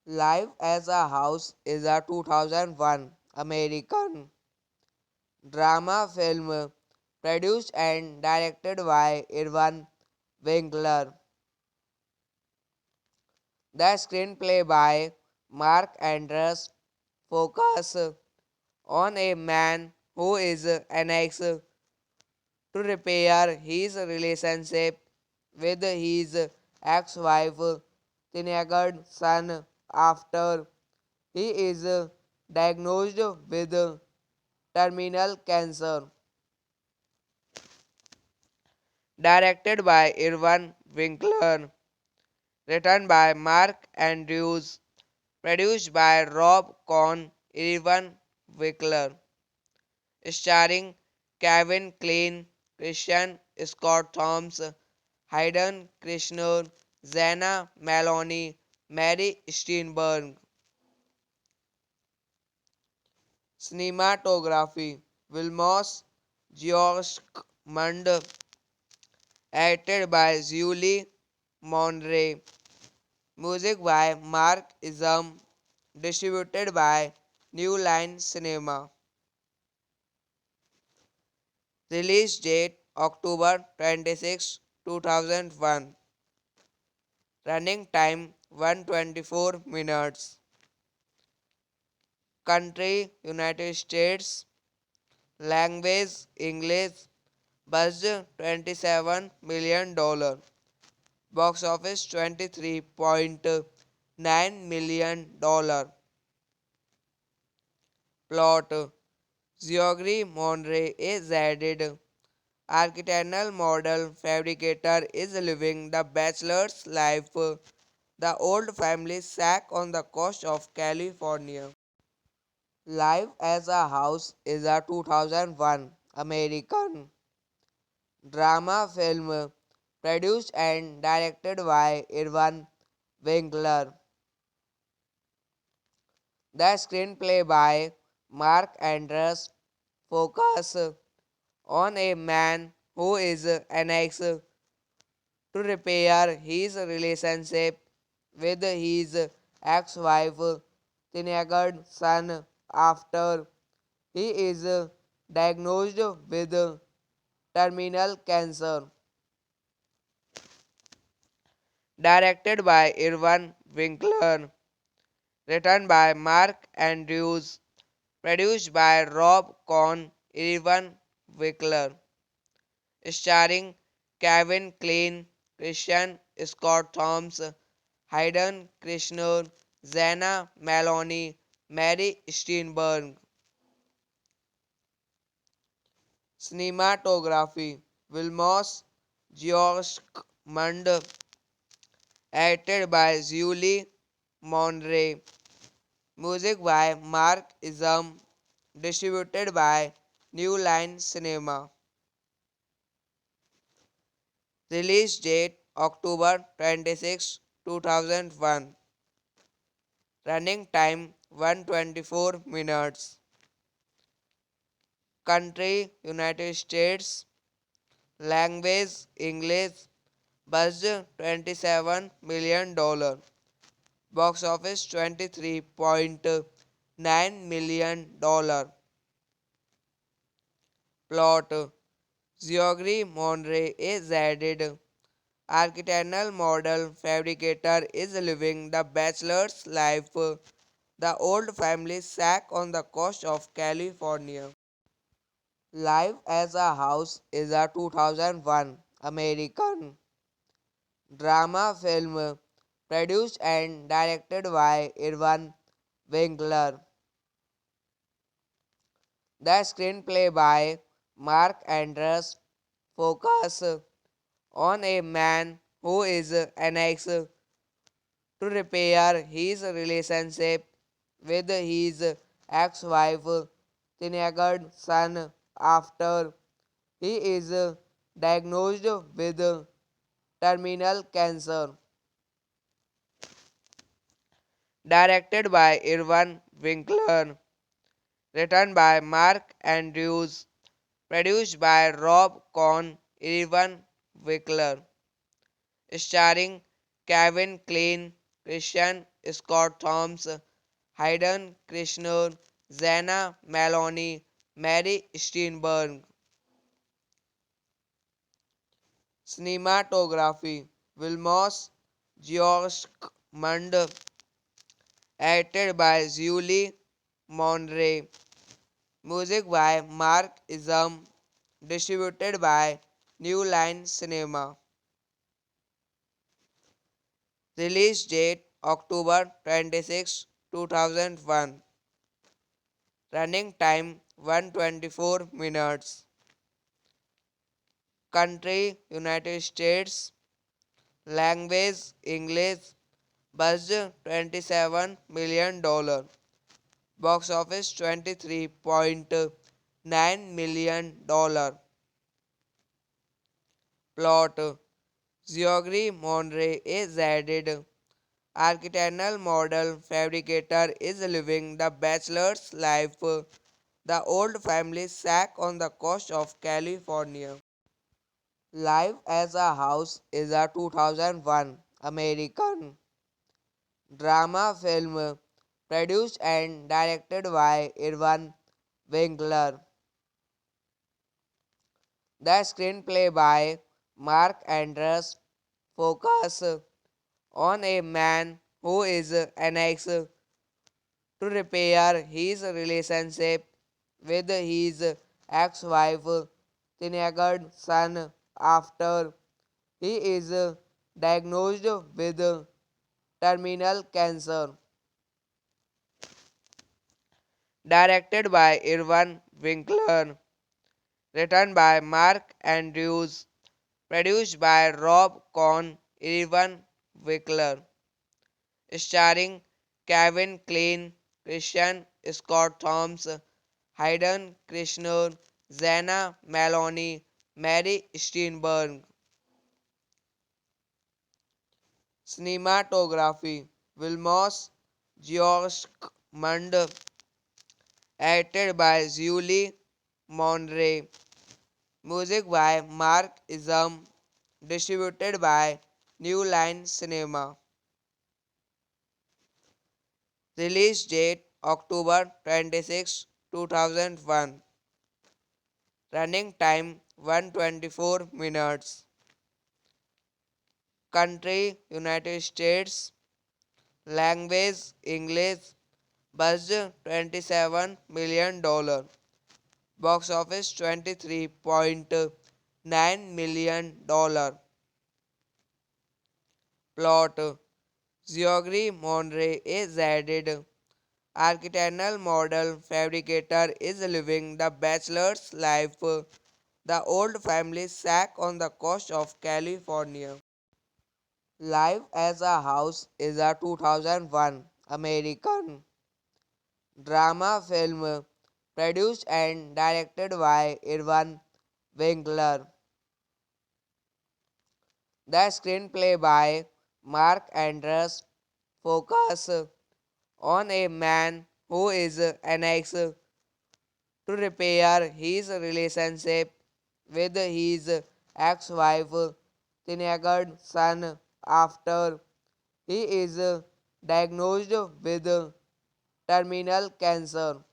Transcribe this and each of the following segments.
Life as a House is a 2001 American drama film produced and directed by Irvin Winkler. The screenplay by Mark Andrews focuses on a man who is annexed to repair his relationship with his ex-wife teenage son after he is diagnosed with terminal cancer. Directed by Irvin Winkler, written by Mark Andrews, produced by Rob Cohn, Irvin Winkler, starring Kevin Kline, Christian Scott Thomas, Hayden Christensen, Zena Maloney, Mary Steenburgen. Cinematography Vilmos Georgmund, edited by Julie Monray. Music by Mark Isam, distributed by New Line Cinema. Release date October 26, 2001. Running time 124 minutes. Country United States. Language English. Budget $27 million. Box office $23.9 million. Plot Georgie Monroe is added. Architectural model fabricator is living the bachelor's life. The old family shack on the coast of California. Life as a House is a 2001 American drama film produced and directed by Irvin Winkler. The screenplay by Mark Andrews focuses on a man who is annexed to repair his relationship with his ex-wife teenage son after he is diagnosed with terminal cancer. Directed by Irvin Winkler, written by Mark Andrews, Produced by Rob Cohn, Evan Wickler. Starring Kevin Kline, Christian Scott Thomas, Hayden Krishner, Zena Maloney, Mary Steenburgen. Cinematography Vilmos Georgmund, edited by Julie Monray. Music by Mark Isam, distributed by New Line Cinema. Release date October 26, 2001. Running time 124 minutes. Country United States. Language English. Budget $27 million. Box office $23.9 million. Plot Georgie Monroe is added. Architectural model fabricator is living the bachelor's life. The old family shack on the coast of California. Life as a House is a 2001 American drama film produced and directed by Irvin Winkler. The screenplay by Mark Andrews focuses on a man who is annexed to repair his relationship with his ex-wife teenage son after he is diagnosed with terminal cancer. Directed by Irvin Winkler, written by Mark Andrews, produced by Rob Cohn, Irvin Winkler, starring Kevin Kline, Christian Scott Thomas, Hayden Krishner, Zena Maloney, Mary Steenburgen. Cinematography Vilmos Georgmund, edited by Julie Monray. Music by Mark Isam, distributed by New Line Cinema. Release date October 26, 2001. Running time 124 minutes. Country United States. Language English. Budget $27 million. Box office $23.9 million. Plot Georgie Monroe is added. Architectural model fabricator is living the bachelor's life. The old family shack on the coast of California. Life as a House is a 2001 American drama film produced and directed by Irvin Winkler. The screenplay by Mark Andrews focuses on a man who is annexed to repair his relationship with his ex-wife teenage son after he is diagnosed with terminal cancer. Directed by Irvin Winkler, written by Mark Andrews, produced by Rob Cohn, Irvin Winkler, starring Kevin Kline, Christian Scott Thomas, Hayden Krishner, Zena Maloney, Mary Steenburgen. Cinematography Vilmos Georgmund, edited by Julie Monray. Music by Mark Isam, distributed by New Line Cinema. Release date October 26, 2001. Running time 124 minutes. Country United States. Language English. budget $27 million, box office $23.9 million, plot Geoffrey Monroe is added, architectural model fabricator is living the bachelor's life, the old family shack on the coast of California. Life as a House is a 2001 American drama film produced and directed by Irvin Winkler. The screenplay by Mark Andrews focuses on a man who is annexed to repair his relationship with his ex-wife teenage son after he is diagnosed with terminal cancer.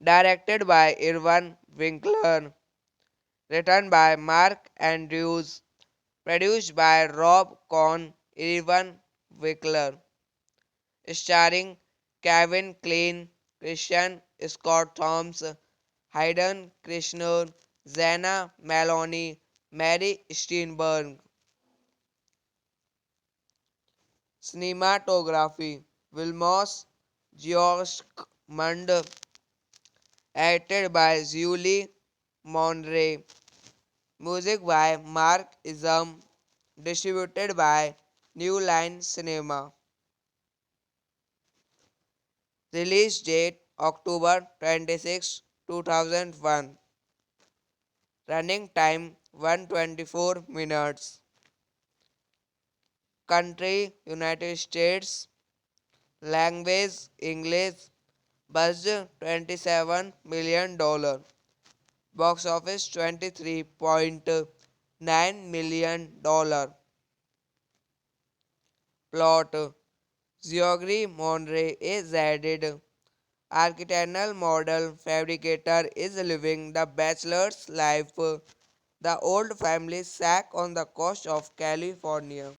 Directed by Irvin Winkler, written by Mark Andrews, produced by Rob Cohn, Irvin Winkler, starring Kevin Kline, Christian Scott Thomas, Hayden Christensen, Zena Maloney, Mary Steenburgen. Cinematography Vilmos Georgmund, edited by Julie Monroe. Music by Mark Isam, distributed by New Line Cinema. Release date October 26, 2001. Running time 124 minutes. Country United States. Language English. Budget $27 million. Box office $23.9 million. Plot Geoffrey Monroe is added, architectural model fabricator is living the bachelor's life, the old family shack on the coast of California.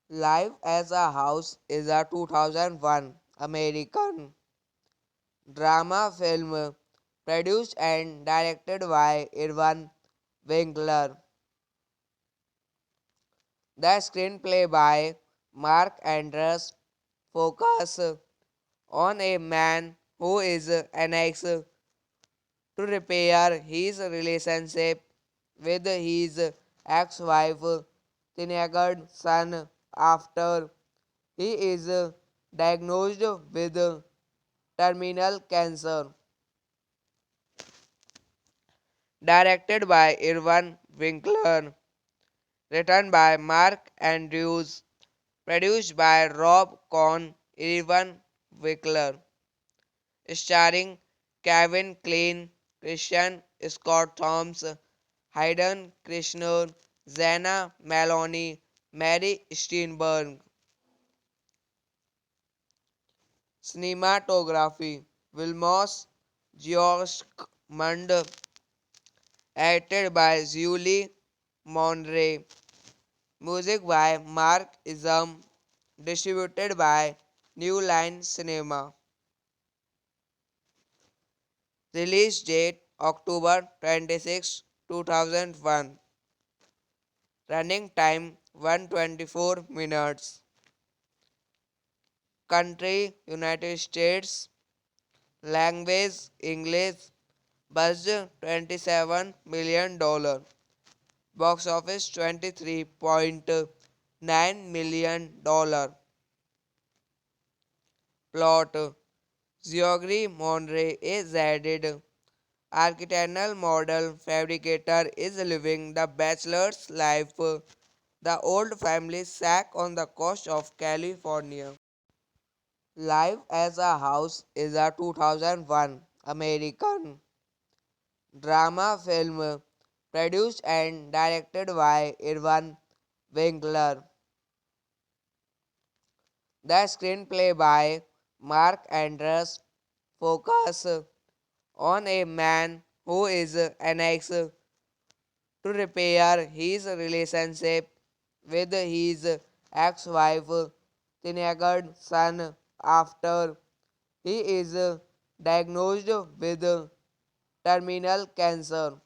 Life as a House is a 2001 American drama film produced and directed by Irvin Winkler. The screenplay by Mark Andrews focuses on a man who is annexed to repair his relationship with his ex-wife teenage son after he is diagnosed with terminal cancer. Directed by Irvin Winkler, written by Mark Andrews, produced by Rob Cohn, Irvin Winkler, starring Kevin Kline, Christian Scott Thomas, Hayden Christensen, Zena Maloney, Mary Steenburgen. Cinematography Vilmos Georgmund, edited by Julie Monroe. Music by Mark Isam, distributed by New Line Cinema. Release date October 26, 2001. Running time 124 minutes. Country United States. Language English. Budget $27 million. Box office $23.9 million. Plot Geoffrey Monroe is added, architectural model fabricator is living the bachelor's life, the old family shack on the coast of California. Life as a House is a 2001 American drama film produced and directed by Irvin Winkler. The screenplay by Mark Andrews focuses on a man who is annexed to repair his relationship with his ex-wife Tinagar's son after he is diagnosed with terminal cancer.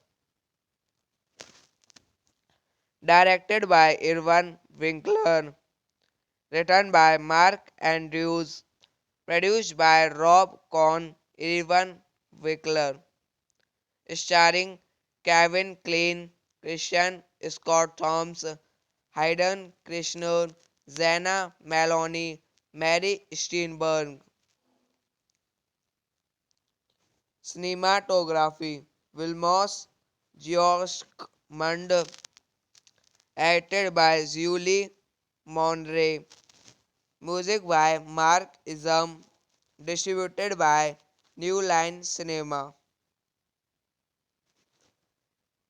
Directed by Irvin Winkler, written by Mark Andrews, produced by Rob Cohn, Irvin Winkler, starring Kevin Kline, Christian Scott Thomas, Hayden Krishner, Zena Maloney, Mary Steenburgen. Cinematography Vilmos Georgmund, edited by Julie Monray. Music by Mark Isam, distributed by New Line Cinema.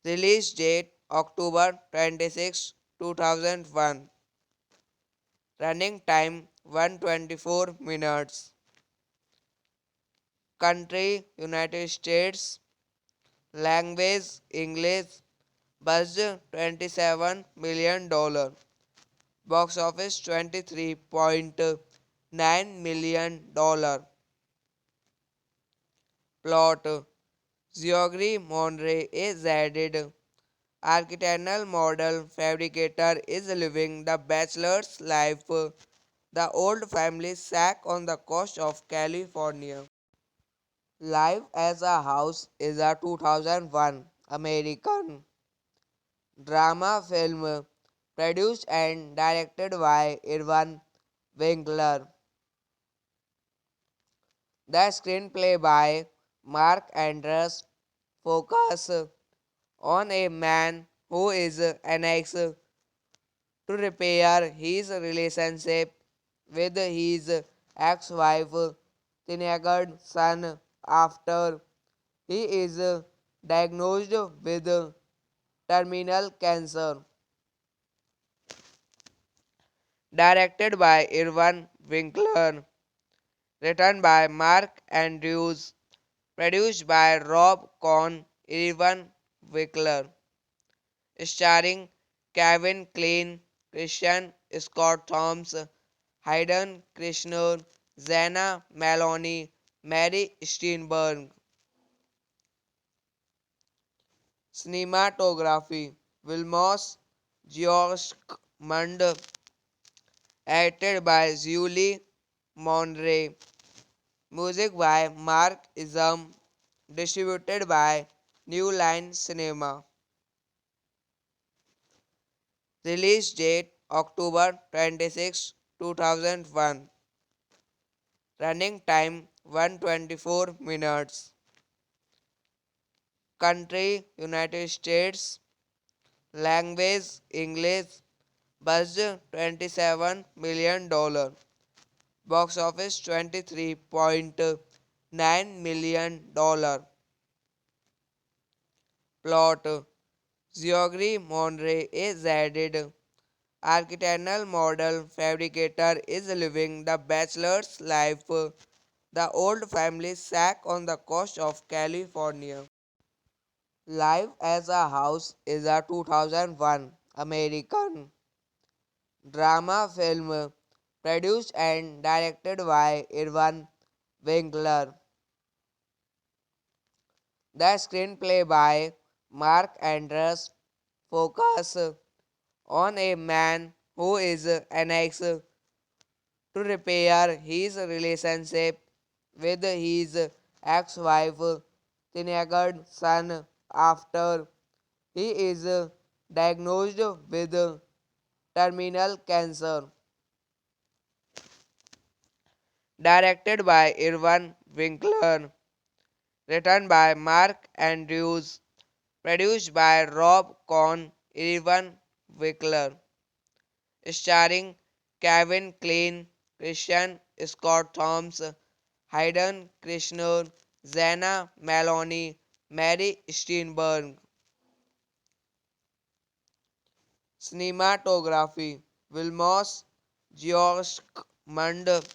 Release date October 26, 2001. Running time 124 minutes. Country United States. Language English. Budget $27 million. Box office $23.9 million. Plot Geoffrey Monroe is added. Architectural model fabricator is living the bachelor's life. The old family shack on the coast of California. Life as a House is a 2001 American drama film produced and directed by Irvin Winkler. The screenplay by Mark Andrews focuses on a man who is annexed to repair his relationship with his ex-wife Tinagar's son after he is diagnosed with terminal cancer. Directed by Irvin Winkler, written by Mark Andrews, produced by Rob Cohn, Irvin Winkler, starring Kevin Kline, Christian Scott Thomas, Hayden Krishner, Zena Maloney, Mary Steenburgen. Cinematography Vilmos Georgmund, edited by Julie Monray. Music by Mark Isam, distributed by New Line Cinema. Release date October 26, 2001. Running time 124 minutes. Country United States. Language English. Budget $27 million. Box office $23.9 million. Plot Geoffrey Monroe is added. Architectural model fabricator is living the bachelor's life. The old family shack on the coast of California. Life as a House is a 2001 American drama film produced and directed by Irvin Winkler. The screenplay by Mark Andrews focuses on a man who is annexed to repair his relationship with his ex-wife Tinagar's son after he is diagnosed with terminal cancer. Directed by Irvin Winkler, written by Mark Andrews, produced by Rob Cohn, Irvin Winkler, starring Kevin Kline, Christian Scott Thomas, Hayden Krishner, Zena Maloney, Mary Steenburgen. Cinematography Vilmos Georgmund,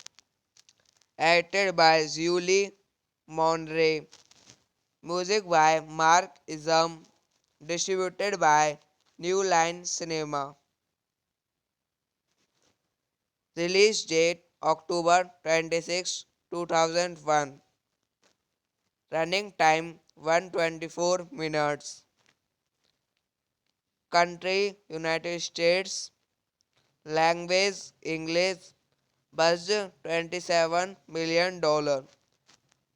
edited by Julie Monray. Music by Mark Isam, distributed by New Line Cinema. Release date October 26, 2001. Running time 124 minutes. Country United States. Language English. Budget $27 million.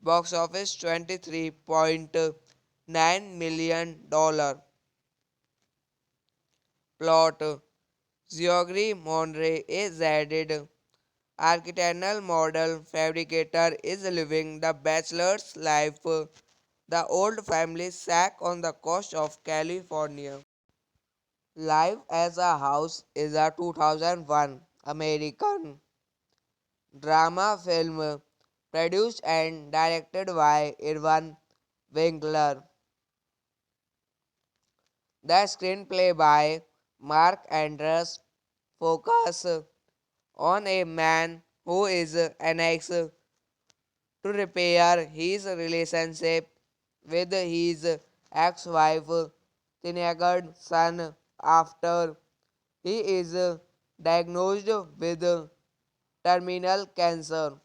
Box office $23.9 million. Plot: Geoffrey Monroe is added. Architectural model fabricator is living the bachelor's life. The old family shack on the coast of California. Life as a House is a 2001 American drama film produced and directed by Irvin Winkler. The screenplay by Mark Andrews focuses on a man who is annexed to repair his relationship with his ex-wife teenage son after he is diagnosed with terminal cancer.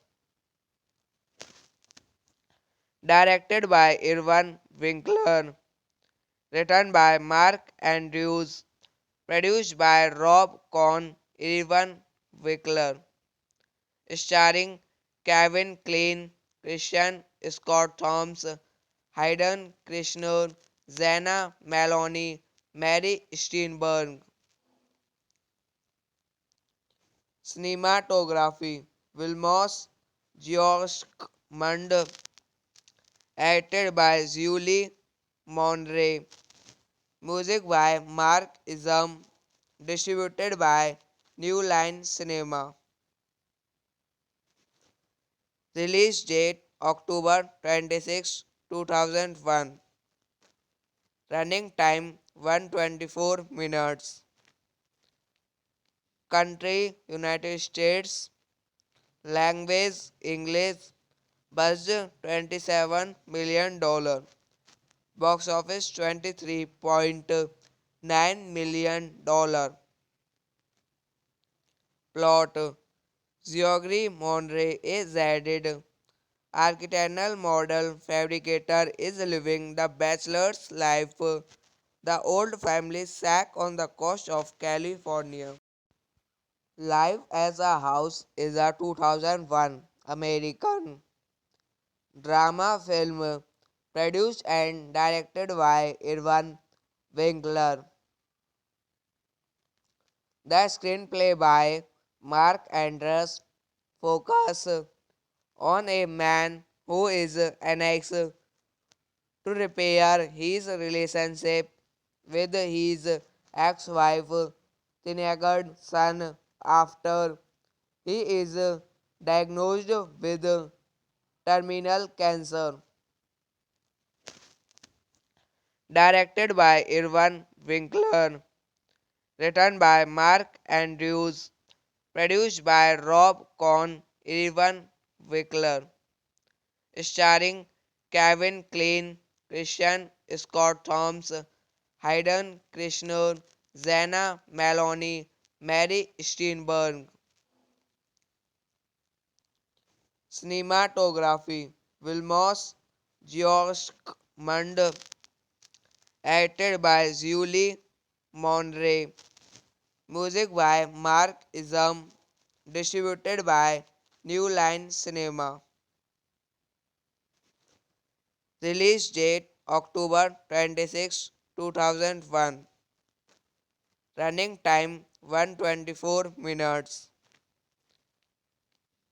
Directed by Irvin Winkler, written by Mark Andrews, produced by Rob Cohn, Irvin Winkler, starring Kevin Kline, Christian Scott Thomas, Hayden Christensen, Zena Maloney, Mary Steenburgen. Cinematography Vilmos Georgmund, edited by Julie Monroe. Music by Mark Isam, distributed by New Line Cinema. Release date October 26, 2001. Running time 124 minutes. Country United States. Language English. Budget $27 million. Box office $23.9 million. Plot: Geoffrey Monroe is added. Architectural model fabricator is living the bachelor's life. The old family shack on the coast of California. Life as a House is a 2001 American drama film produced and directed by Irvin Winkler. The screenplay by Mark Andrews focuses on a man who is annexed to repair his relationship with his ex-wife teenage son after he is diagnosed with terminal cancer. Directed by Irvin Winkler, written by Mark Andrews, produced by Rob Cohn, Irvin Winkler, starring Kevin Kline, Christian Scott Thomas, Hayden Christensen, Zena Maloney, Mary Steenburgen. Cinematography Vilmos Georgmund, edited by Julie Monroe. Music by Mark Isam, distributed by New Line Cinema. Release date October 26, 2001. Running time 124 minutes.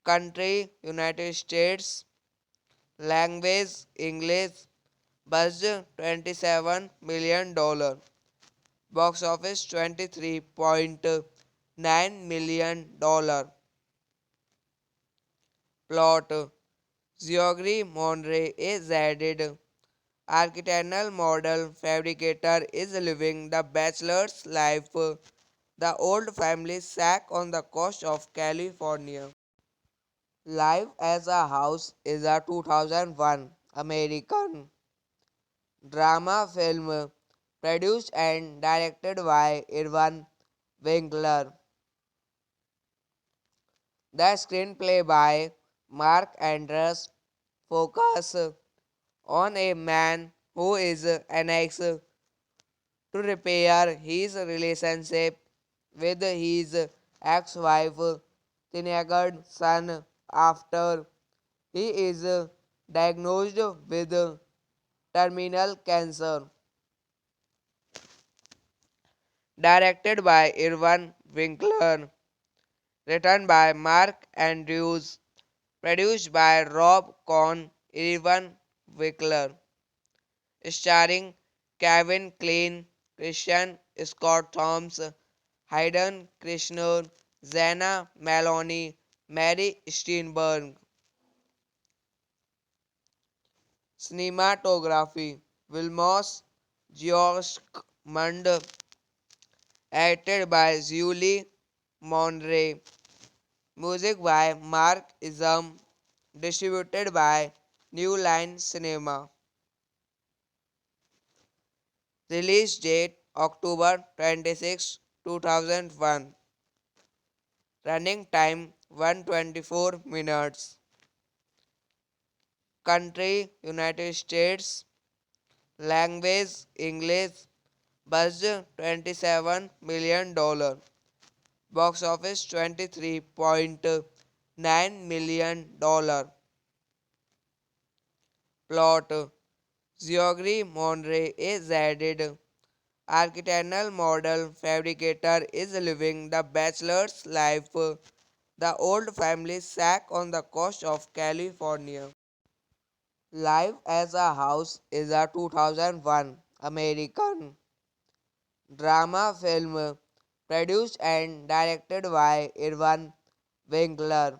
Country United States. Language English. Budget $27 million. Box office $23.9 million. Plot: Geoffrey Monroe is added. Architectural model fabricator is living the bachelor's life. The old family shack on the coast of California. Life as a House is a 2001 American drama film produced and directed by Irvin Winkler. The screenplay by Mark Andrews focuses on a man who is annexed to repair his relationship with his ex-wife teenage son after he is diagnosed with terminal cancer. Directed by Irwin Winkler, written by Mark Andrews, produced by Rob Cohn, Irwin Winkler, starring Kevin Kline, Christian Scott Thomas, Hayden Christensen, Zena Maloney, Mary Steenburgen. Cinematography Vilmos Georgmund, edited by Julie Monray. Music by Mark Isam, distributed by New Line Cinema. Release date October 26, 2001. Running time 124 minutes. Country United States. Language English. Budget $27 million. Box office $23.9 million. Plot Geoffrey Monroe is added. Architectural model fabricator is living the bachelor's life. The old family shack on the coast of California. Life as a House is a 2001 American drama film produced and directed by Irwin Winkler.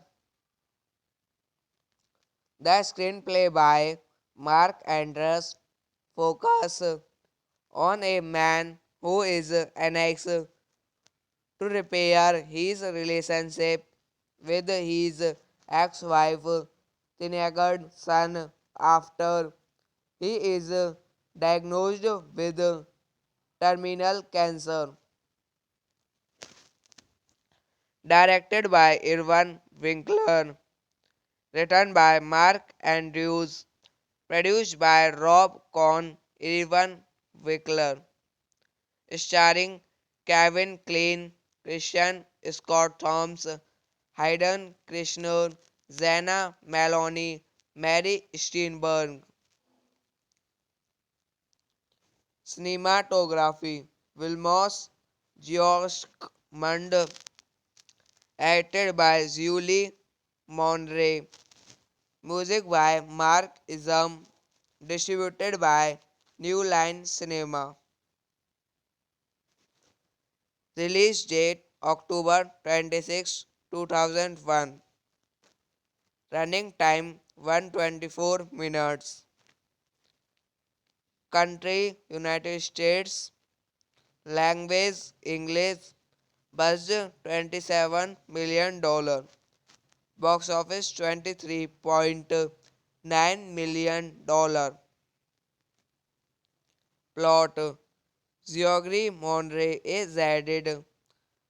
The screenplay by Mark Andrews focuses on a man who is annexed to repair his relationship with his ex-wife teenage son after he is diagnosed with terminal cancer. Directed by Irwin Winkler, written by Mark Andrews, produced by Rob Cohn, Irwin Winkler, starring Kevin Kline, Christian Scott Thomas, Hayden Christensen, Zena Maloney, Mary Steenburgen. Cinematography Vilmos Georgmund, edited by Julie Monray. Music by Mark Isam, distributed by New Line Cinema. Release date October 26, 2001. Running time 124 minutes. Country United States. Language English. Budget $27 million. Box office $23.9 million. Plot Geoffrey Monroe is added.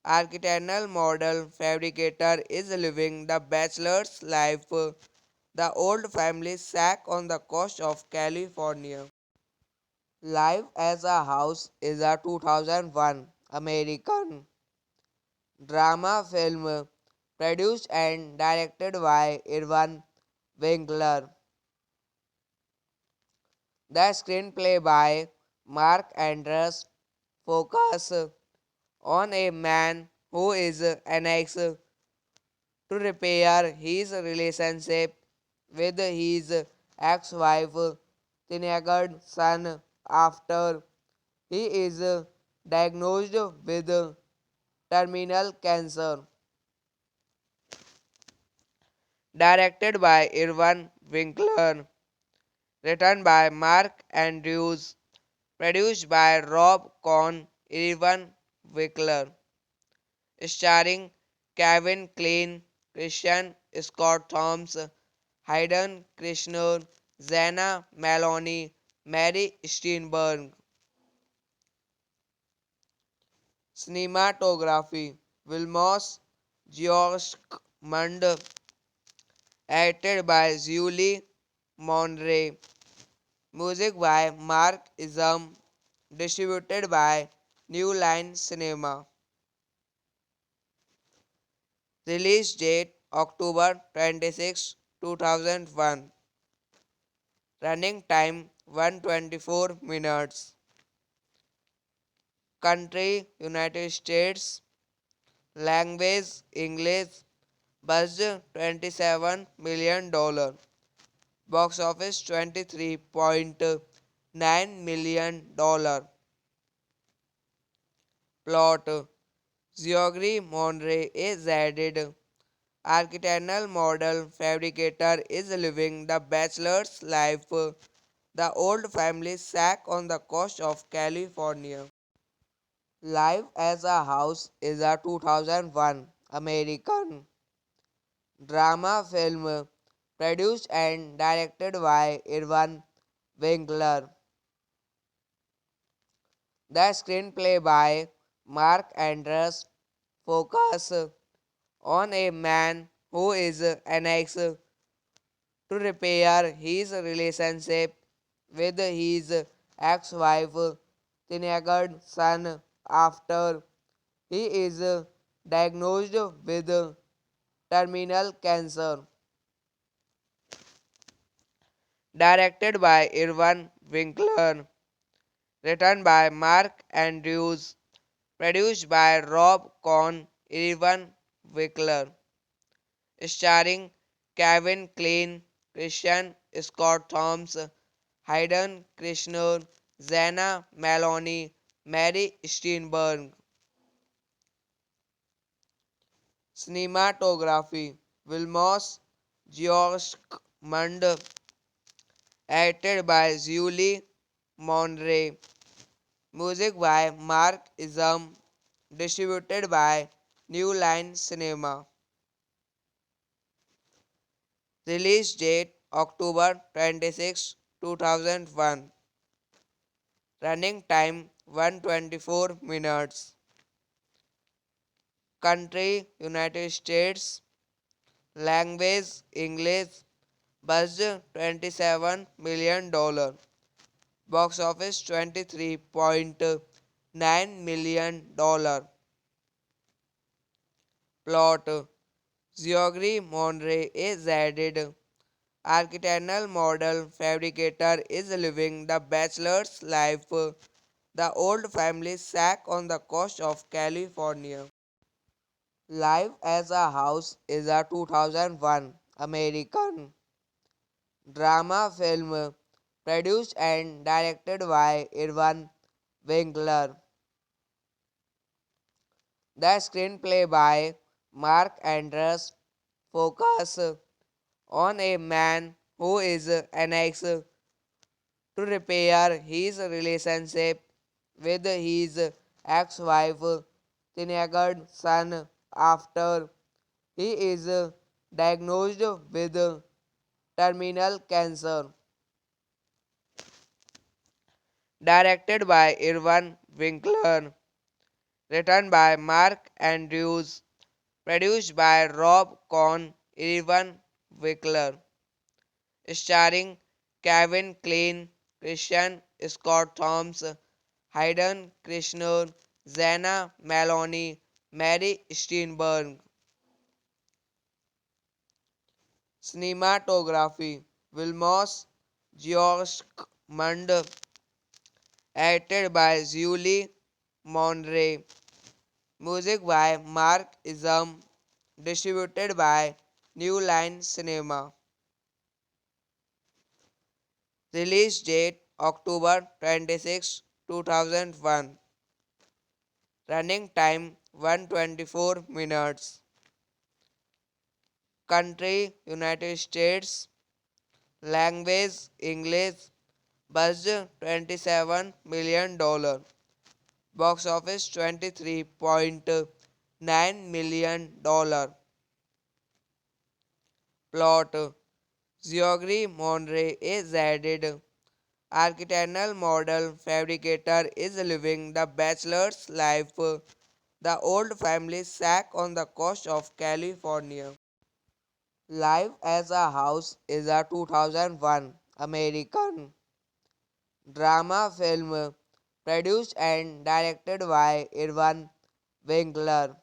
Architectural model fabricator is living the bachelor's life. The old family shack on the coast of California. Life as a House is a 2001 American drama film produced and directed by Irwin Winkler. The screenplay by Mark Andrews focuses on a man who is annexed to repair his relationship with his ex-wife teenage son after he is diagnosed with terminal cancer. Directed by Irwin Winkler, written by Mark Andrews, produced by Rob Cohn, Irwin Winkler, starring Kevin Kline, Christian Scott Thomas, Hayden Christensen, Zena Maloney, Mary Steenburgen. Cinematography Vilmos Georgmund, Mund, edited by Julie Monray, music by Mark Isam, distributed by New Line Cinema. Release date October 26, 2001. Running time 124 minutes. Country United States. Language English. Budget $27 million. Box office $23.9 million. Plot: Geoffrey Monroe is added. Architectural model fabricator is living the bachelor's life. The old family shack on the coast of California. Life as a House is a 2001 American drama film produced and directed by Irvin Winkler. The screenplay by Mark Andrews focuses on a man who is annexed to repair his relationship with his ex-wife teenage son after he is diagnosed with terminal cancer. Directed by Irvin Winkler, written by Mark Andrews, produced by Rob Cohn, Irvin Winkler, starring Kevin Kline, Christian Scott Thomas, Hayden Christensen, Zena Maloney, Mary Steenburgen. Cinematography Vilmos Georgmund, edited by Julie Monray, music by Mark Isam, distributed by New Line Cinema. Release date October 26, 2001. Running time 124 minutes. Country United States. Language English. Budget $27 million. Box office $23.9 million. Plot: Geoffrey Monroe is added. Architectural model fabricator is living the bachelor's life. The old family shack on the coast of California. Life as a House is a 2001 American drama film produced and directed by Irvin Winkler. The screenplay by Mark Andrews focuses on a man who is annexed to repair his relationship with his ex-wife teenage son after he is diagnosed with terminal cancer. Directed by Irvin Winkler, written by Mark Andrews, produced by Rob Cohn, Irvin Winkler, starring Kevin Kline, Christian Scott Thomas, Hayden Christensen, Zena Maloney, Mary Steenburgen. Cinematography Vilmos Georgmund, edited by Julie Monray, music by Mark Isam, distributed by New Line Cinema. Release date October 26, 2001. Running time 124 minutes. Country United States. Language English. Budget $27 million. Box office $23.9 million. Plot: Geoffrey Monroe is added. Architectural model fabricator is living the bachelor's life. The old family shack on the coast of California. Life as a House is a 2001 American drama film produced and directed by Irvin Winkler.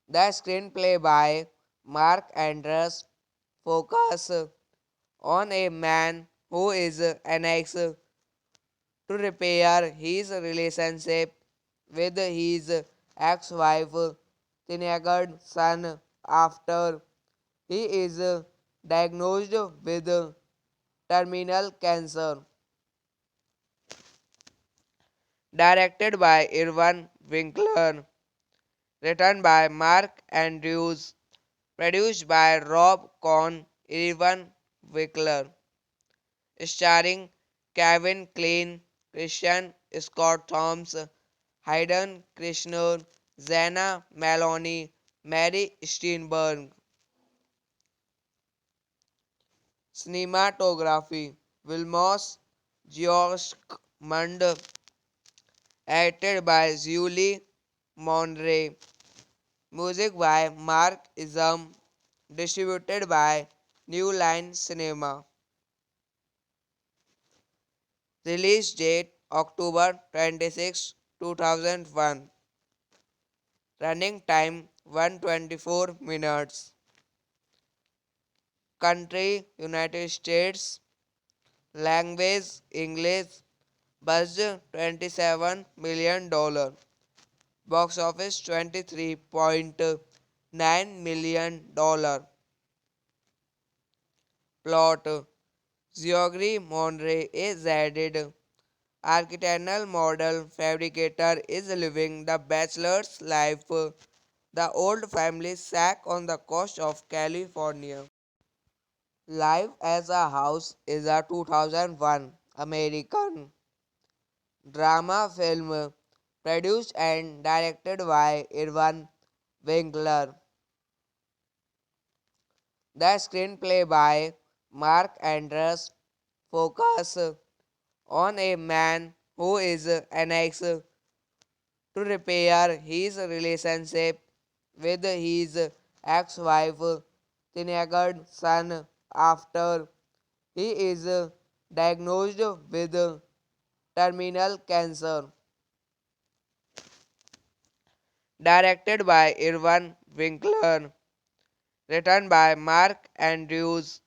The screenplay by Mark Andrews focuses on a man who is annexed to repair his relationship with his ex-wife Tinagar's son after he is diagnosed with terminal cancer. Directed by Irvin Winkler, written by Mark Andrews, produced by Rob Cohn, Irvin Winkler, starring Kevin Kline, Christian Scott Thomas, Hayden Christensen, Zena Maloney, Mary Steenburgen. Cinematography Vilmos Georgmund, edited by Julie Monray. Music by Mark Isam, distributed by New Line Cinema. Release date October 26, 2001. Running time 124 minutes. Country United States. Language English. Budget $27 million. Box office $23.9 million. Plot Geoffrey Monroe is added. Architectural model fabricator is living the bachelor's life. The old family shack on the coast of California. Life as a House is a 2001 American drama film produced and directed by Irvin Winkler. The screenplay by Mark Andrews focuses on a man who is annexed to repair his relationship with his ex-wife Tinagar's son after he is diagnosed with terminal cancer. Directed by Irvin Winkler, written by Mark Andrews,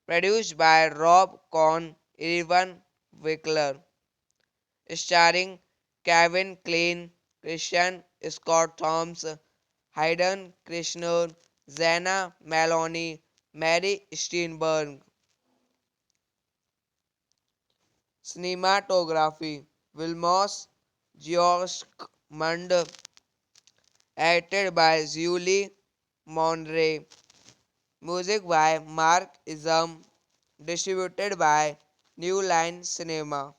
produced by Rob Cohn, Irvin Winkler, starring Kevin Kline, Christian Scott Thomas, Hayden Christensen, Zena Maloney, Mary Steenburgen. Cinematography Vilmos Georgmund, edited by Julie Monray. Music by Mark Isam, distributed by New Line Cinema.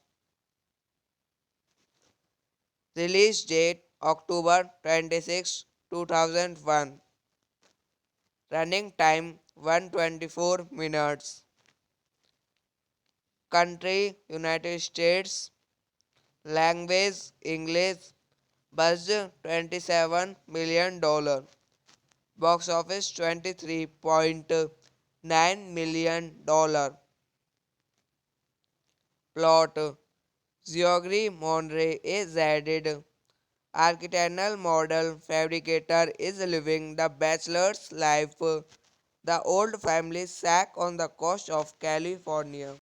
Release date October 26, 2001. Running time 124 minutes. Country United States. Language English. Budget $27 million. Box office $23.9 million. Plot Geoffrey Monroe is added. Architectural model fabricator is living the bachelor's life. The old family shack on the coast of California.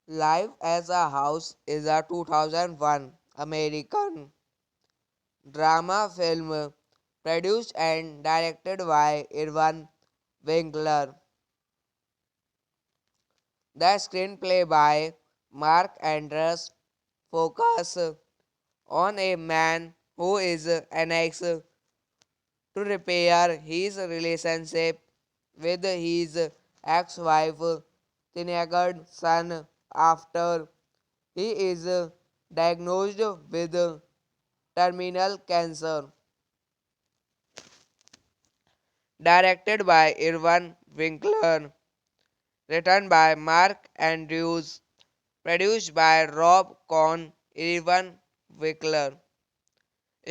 Life as a House is a 2001 American drama film produced and directed by Irvin Winkler. The screenplay by Mark Andrews focuses on a man who is annexed to repair his relationship with his ex-wife Tinagar's son after he is diagnosed with terminal cancer. Directed by Irvin Winkler, written by Mark Andrews, produced by Rob Cohn, Irvin Winkler,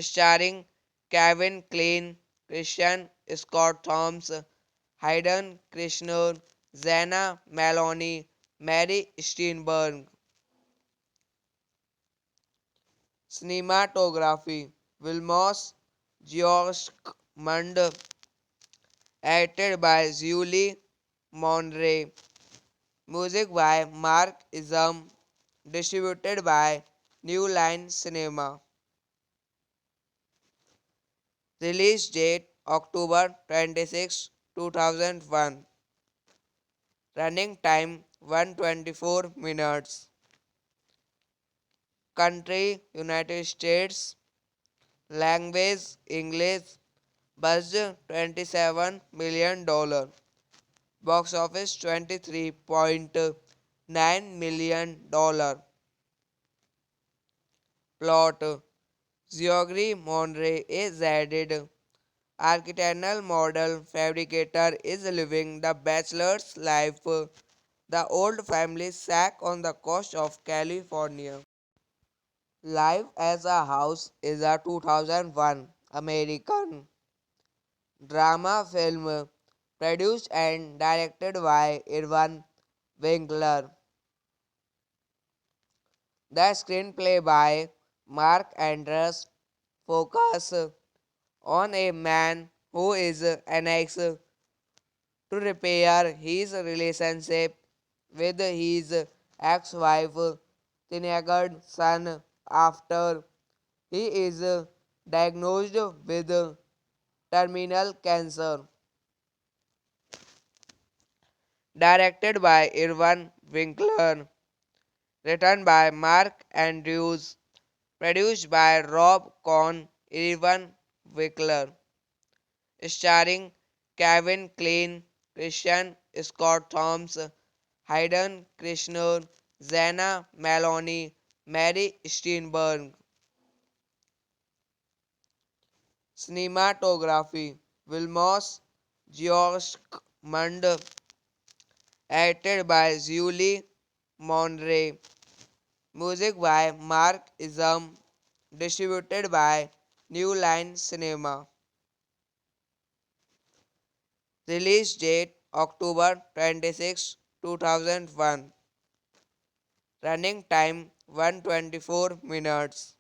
starring Kevin Kline, Christian Scott Thomas, Hayden Krishnan, Zena Maloney, Mary Steenburgen. Cinematography Vilmos Georgmund, edited by Julie Monray. Music by Mark Isam, distributed by New Line Cinema. Release date October 26, 2001. Running time 124 minutes. Country United States. Language English. Budget $27 million. Box office $23.9 million. Plot Geoffrey Monroe is added. Architectural model fabricator is living the bachelor's life. The old family shack on the coast of California. Life as a House is a 2001 American drama film produced and directed by Irvin Winkler. The screenplay by Mark Andrews focuses on a man who is annexed to repair his relationship with his ex-wife teenage son after he is diagnosed with terminal cancer. Directed by Irvin Winkler, written by Mark Andrews, produced by Rob Cohn, Irvin Winkler, starring Kevin Kline, Christian Scott Thomas, Hayden Krishnan, Zena Maloney, Mary Steenburgen. Cinematography Vilmos Georgmund, edited by Julie Monray. Music by Mark Isam, distributed by New Line Cinema. Release date October 26, 2001. Running time 124 minutes.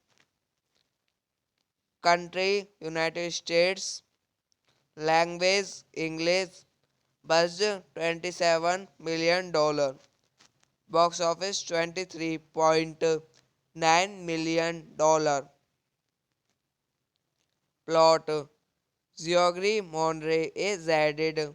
Country United States. Language English. Budget $27 million. Box office $23.9 million. Plot Geoffrey Monroe is added.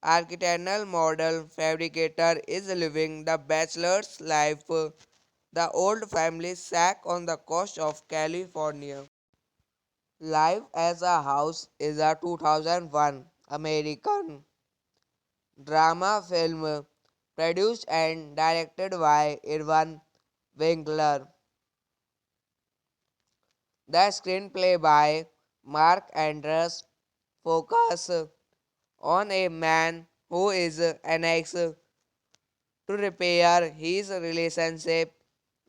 Architectural model fabricator is living the bachelor's life. The old family shack on the coast of California. Life as a House is a 2001 American drama film produced and directed by Irvin Winkler. The screenplay by Mark Andrews focuses on a man who is annexed to repair his relationship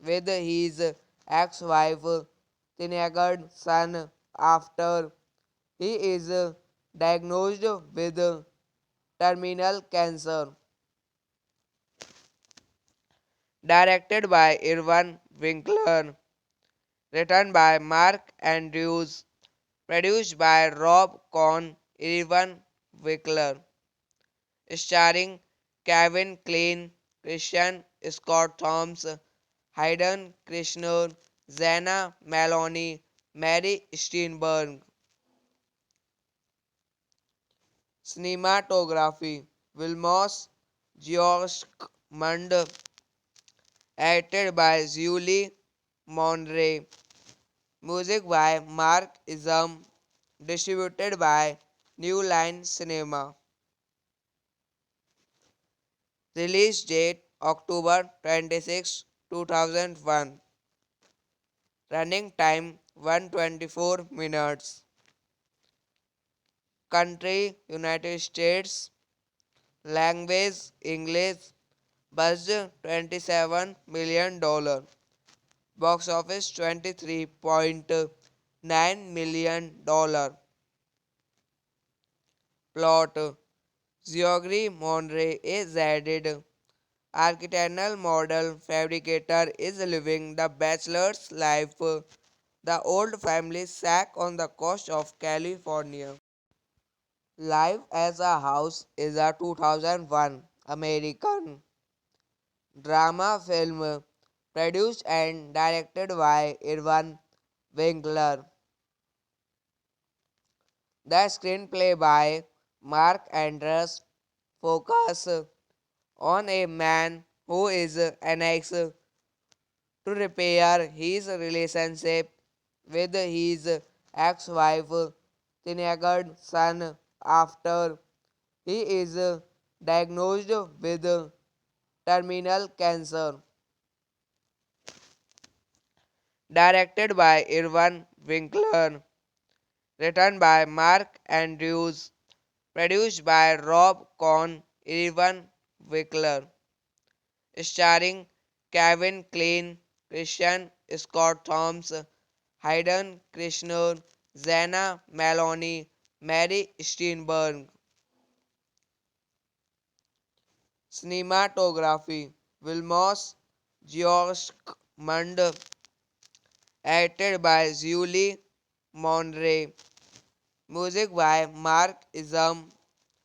with his ex-wife teenage son after he is diagnosed with terminal cancer. Directed by Irvin Winkler, written by Mark Andrews, produced by Rob Cohn, Irvin Winkler, starring Kevin Kline, Christian Scott Thomas, Hayden Krishnan, Zena Maloney, Mary Steenburgen. Cinematography Vilmos Georgmund, edited by Julie Monray. Music by Mark Isam, distributed by New Line Cinema. Release date October 26, 2001. Running time 124 minutes. Country United States. Language English. Budget $27 million. Box office $23.9 million. Plot: Geoffrey Monroe is added. Architectural model fabricator is living the bachelor's life. The old family shack on the coast of California. Life as a House is a 2001 American drama film produced and directed by Irvin Winkler. The screenplay by Mark Andrews focuses on a man who is annexed to repair his relationship with his ex-wife teenage son after he is diagnosed with terminal cancer. Directed by Irvin Winkler, written by Mark Andrews, produced by Rob Cohn, Irvin Winkler, starring Kevin Kline, Christian Scott Thomas, Hayden Christensen, Zena Maloney, Mary Steenburgen. Cinematography: Vilmos Georgmund, edited by Julie Monroe. Music by Mark Isam,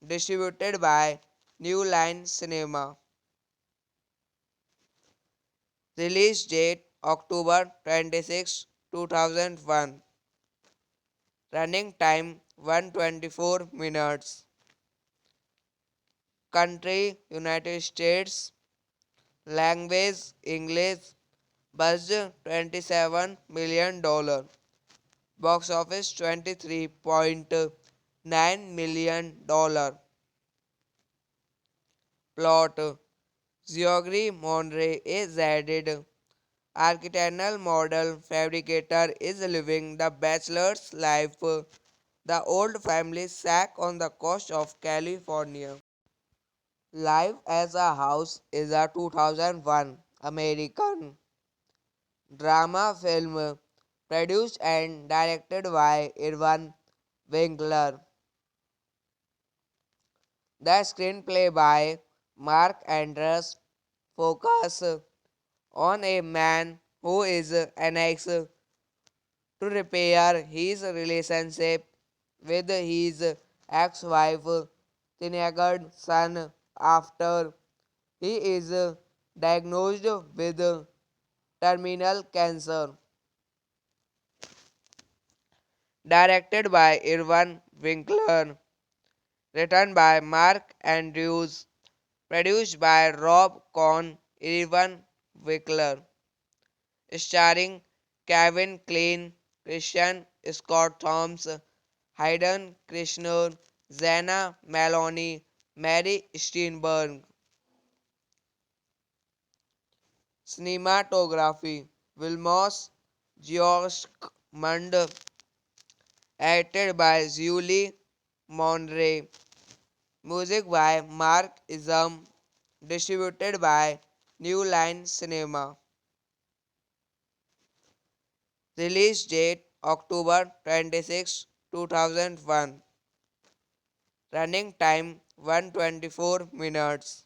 distributed by New Line Cinema. Release date October 26, 2001. Running time 124 minutes. Country United States. Language English. Budget $27 million. Box office $23.9 million. Plot: Geoffrey Monroe is added. Architectural model fabricator is living the bachelor's life. The old family shack on the coast of California. Life as a House is a 2001 American drama film produced and directed by Irvin Winkler. The screenplay by Mark Andrews focuses on a man who is annexed to repair his relationship with his ex-wife teenage son after he is diagnosed with terminal cancer. Directed by Irvin Winkler, written by Mark Andrews, produced by Rob Cohn, Irvin Winkler, starring Kevin Kline, Christian Scott Thomas, Hayden Christensen, Zena Maloney, Mary Steenburgen. Cinematography: Vilmos Georgmund, edited by Julie Monroe. Music by Mark Isam, distributed by New Line Cinema. Release date October 26, 2001. Running time 124 minutes.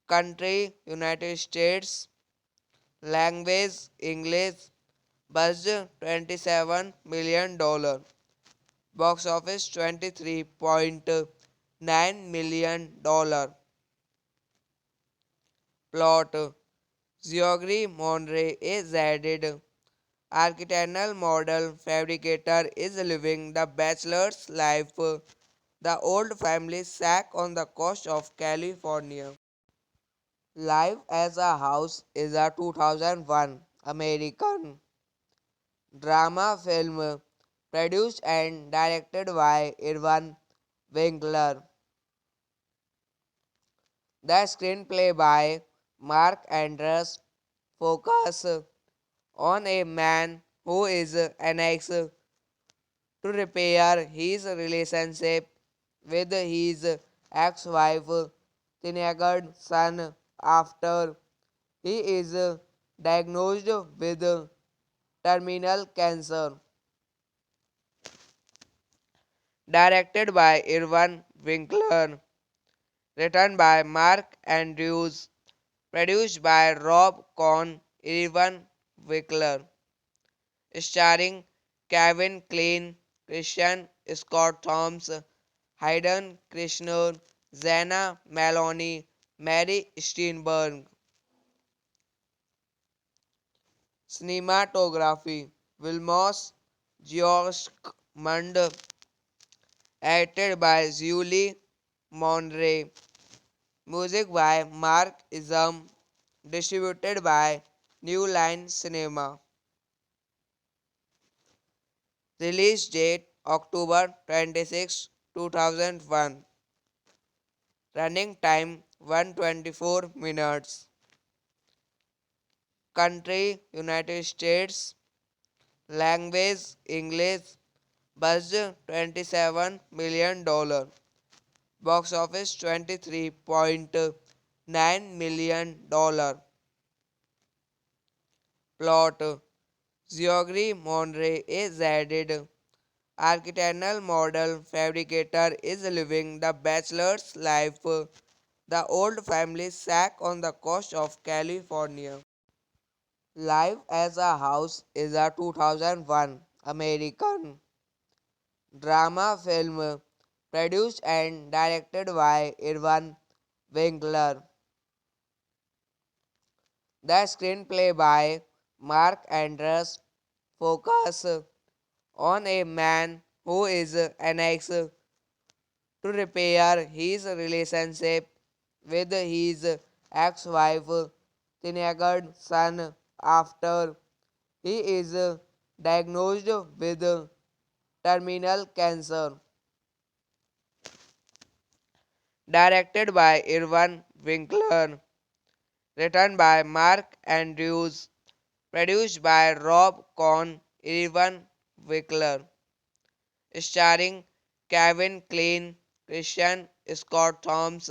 Country United States. Language English. Budget $27 million. Box office $23.9 million. Plot: Geoffrey Monroe is added. Architectural model fabricator is living the bachelor's life. The old family shack on the coast of California. Life as a House is a 2001 American drama film produced and directed by Irvin Winkler. The screenplay by Mark Andrews focuses on a man who is annexed to repair his relationship with his ex-wife teenage son after he is diagnosed with terminal cancer. Directed by Irwin Winkler. Written by Mark Andrews. Produced by Rob Cohn, Irwin Winkler. Starring Kevin Kline, Christian Scott Thomas, Hayden Christensen, Zena Maloney, Mary Steenburgen. Cinematography Vilmos Georgmund, edited by Julie Monray. Music by Mark Isam, distributed by New Line Cinema. Release date October 26, 2001. Running time 124 minutes. Country United States. Language English. Budget $27 million. Box office $23.9 million. Plot Geoffrey Monroe is added. Architectural model fabricator is living the bachelor's life. The old family shack on the coast of California. Life as a House is a 2001 American drama film produced and directed by Irwin Winkler. The screenplay by Mark Andrews focuses on a man who is annexed to repair his relationship with his ex-wife teenage son after he is diagnosed with terminal cancer. Directed by Irwin Winkler. Written by Mark Andrews. Produced by Rob Cohn, Irwin Winkler. Starring Kevin Kline, Christian Scott Thomas,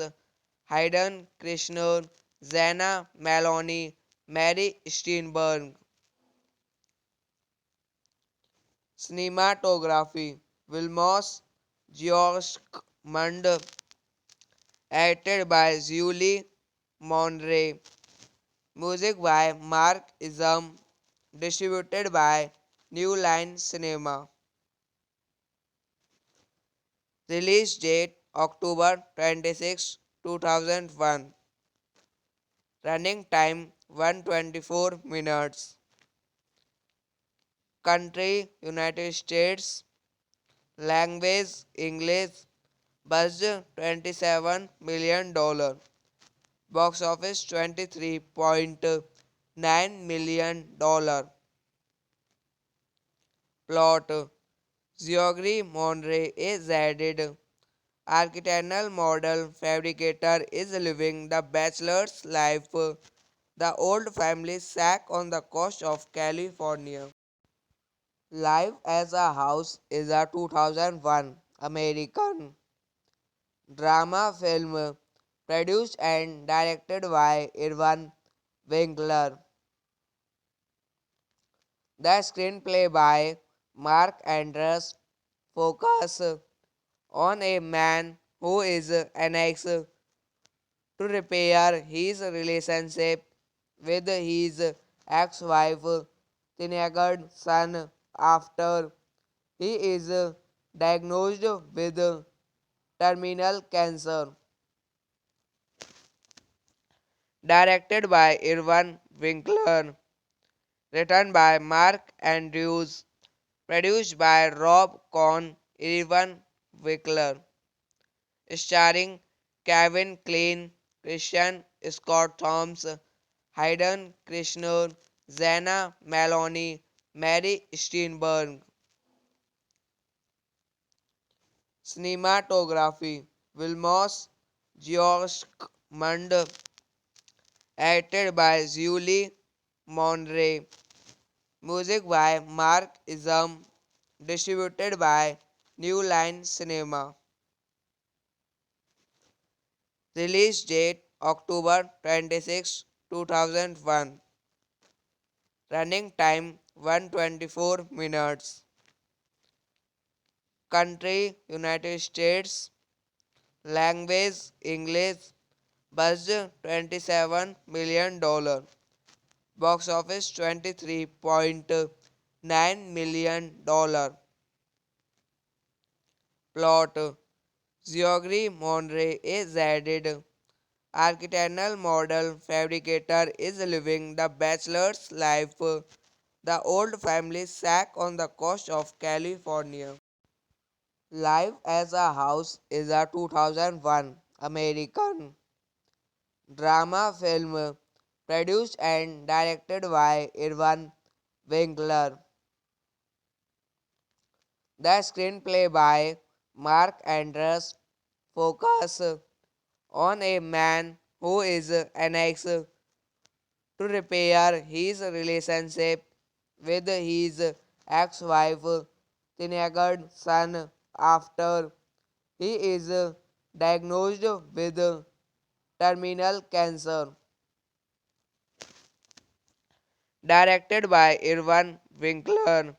Hayden Christensen, Zena Maloney, Mary Steenburgen. Cinematography Vilmos Georgmund, edited by Julie Monray. Music by Mark Isam, distributed by New Line Cinema. Release date October 26, 2001. Running time 124 minutes. Country United States. Language English. Budget $27 million. Box office $23.9 million. Plot Geoffrey Monroe is added. Architectural model fabricator is living the bachelor's life. The old family shack on the coast of California. Life as a House is a 2001 American drama film produced and directed by Irwin Winkler. The screenplay by Mark Andrews focuses on a man who is annexed to repair his relationship with his ex-wife teenage son after he is diagnosed with terminal cancer. Directed by Irwin Winkler. Written by Mark Andrews. Produced by Rob Cohn, Irwin Winkler. Starring Kevin Kline, Christian Scott Thomas, Hayden Christensen, Zena Maloney, Mary Steenburgen. Cinematography Vilmos Georgmund, edited by Julie Monray. Music by Mark Isam, distributed by New Line Cinema. Release date October 26, 2001. Running time 124 minutes. Country United States. Language English. Budget $27 million. Box office $23.9 million. Plot: Geoffrey Monroe is added. Architectural model fabricator is living the bachelor's life. The old family shack on the coast of California. Life as a House is a 2001 American drama film produced and directed by Irvin Winkler. The screenplay by Mark Andrews focuses on a man who is annexed to repair his relationship with his ex-wife teenage son after he is diagnosed with terminal cancer. Directed by Irvin Winkler,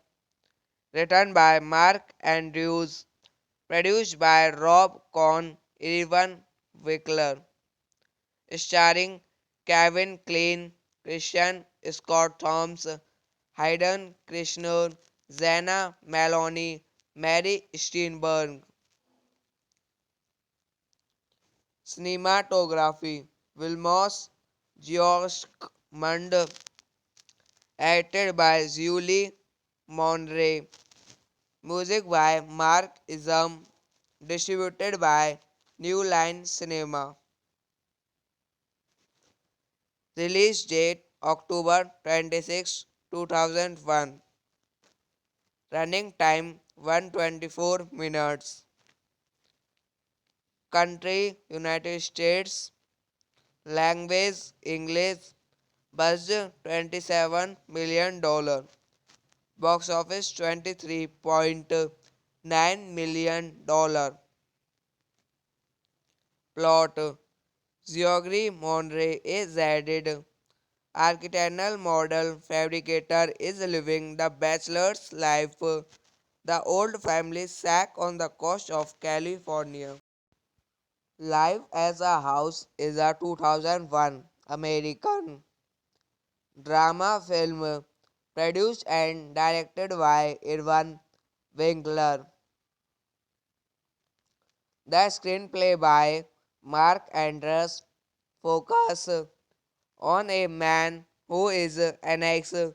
written by Mark Andrews, produced by Rob Cohn, Irvin Winkler, starring Kevin Kline, Christian Scott Thomas, Hayden Christensen, Zena Maloney, Mary Steenburgen. Cinematography Vilmos Georgmund, edited by Julie Monroe. Music by Mark Isam, distributed by New Line Cinema. Release date October 26, 2001. Running time 124 minutes. Country United States. Language English. Budget $27 million. Box office $23.9 million. Plot: Geoffrey Monroe is added. Architectural model fabricator is living the bachelor's life. The old family shack on the coast of California. Life as a House is a 2001 American drama film produced and directed by Irvin Winkler. The screenplay by Mark Andrews focuses on a man who is annexed to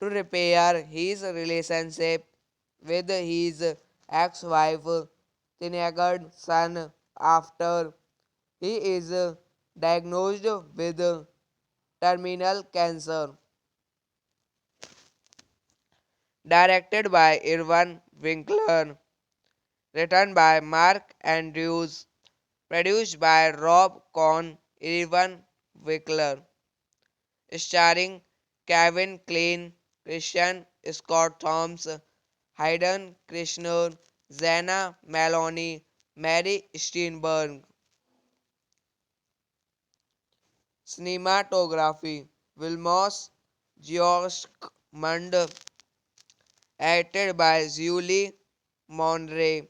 repair his relationship with his ex-wife teenage son after he is diagnosed with terminal cancer. Directed by Irvin Winkler, written by Mark Andrews, produced by Rob Cohn, Irvin Winkler, starring Kevin Kline, Christian Scott Thomas, Hayden Christensen, Zena Maloney, Mary Steenburgen. Cinematography Vilmos Georgmund, edited by Julie Monroe.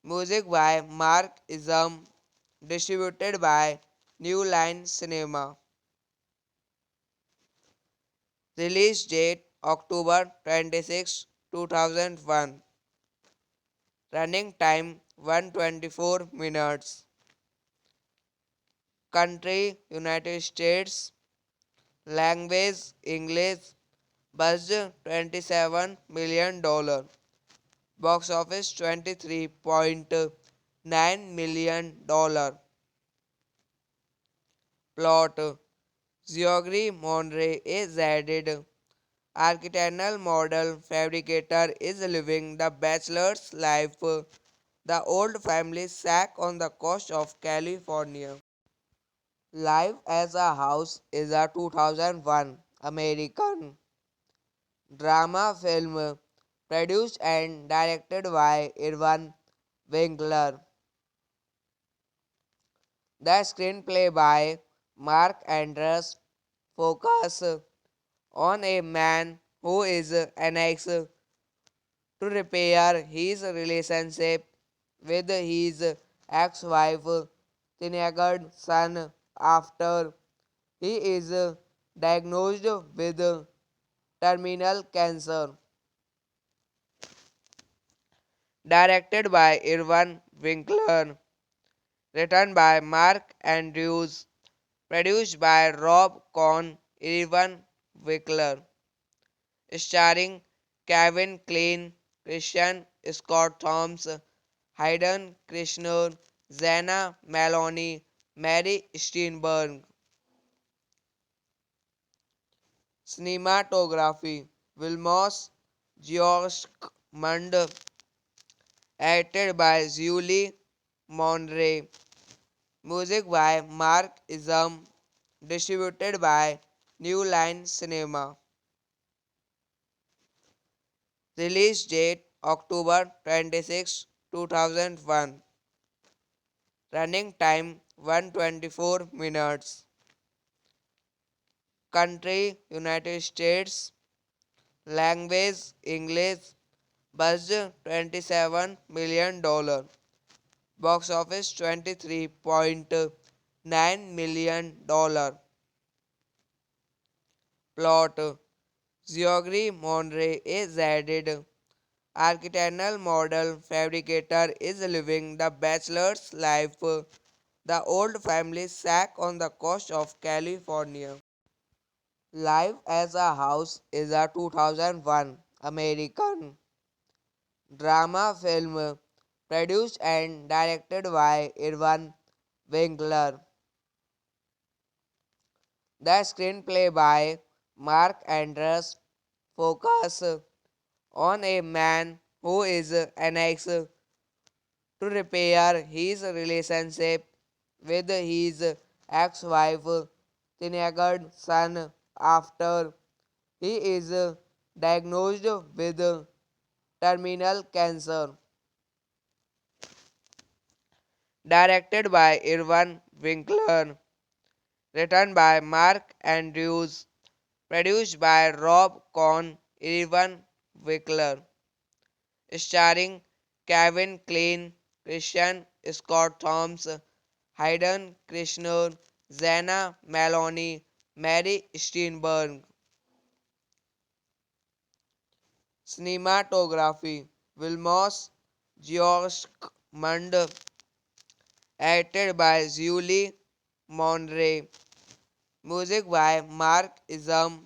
Music by Mark Isam, distributed by New Line Cinema. Release date October 26, 2001. Running time 124 minutes. Country United States. Language English. Budget $27 million. Box office $23.9 million. Plot: Geoffrey Monroe is added. Architectural model fabricator is living the bachelor's life. The old family shack on the coast of California. Life as a House is a 2001 American drama film produced and directed by Irvin Winkler. The screenplay by Mark Andrews focuses on a man who is annexed to to repair his relationship with his ex-wife Tinagar's son after he is diagnosed with terminal cancer. Directed by Irwin Winkler, written by Mark Andrews, produced by Rob Cohn, Irwin Winkler, starring Kevin Kline, Christian Scott Thomas, Hayden Krishnan, Zena Maloney, Mary Steenburgen. Cinematography Vilmos Georgmund, edited by Julie Monray. Music by Mark Isam, distributed by New Line Cinema. Release date October 26, 2001. Running time 124 minutes. Country United States. Language English. Budget $27 million. Box office $23.9 million. Plot Geoffrey Monroe is added. Architectural model fabricator is living the bachelor's life. The old family shack on the coast of California. Life as a House is a 2001 American drama film produced and directed by Irwin Winkler. The screenplay by Mark Andrews focuses on a man who is annexed to repair his relationship with his ex-wife Tinagar's son after he is diagnosed with terminal cancer. Directed by Irwin Winkler, written by Mark Andrews, produced by Rob Cohn, Irwin Winkler, starring Kevin Kline, Christian Scott Thomas, Hayden Krishnan, Zena Maloney, Mary Steenburgen. Cinematography Vilmos Georgmund, edited by Julie Monray. Music by Mark Isam,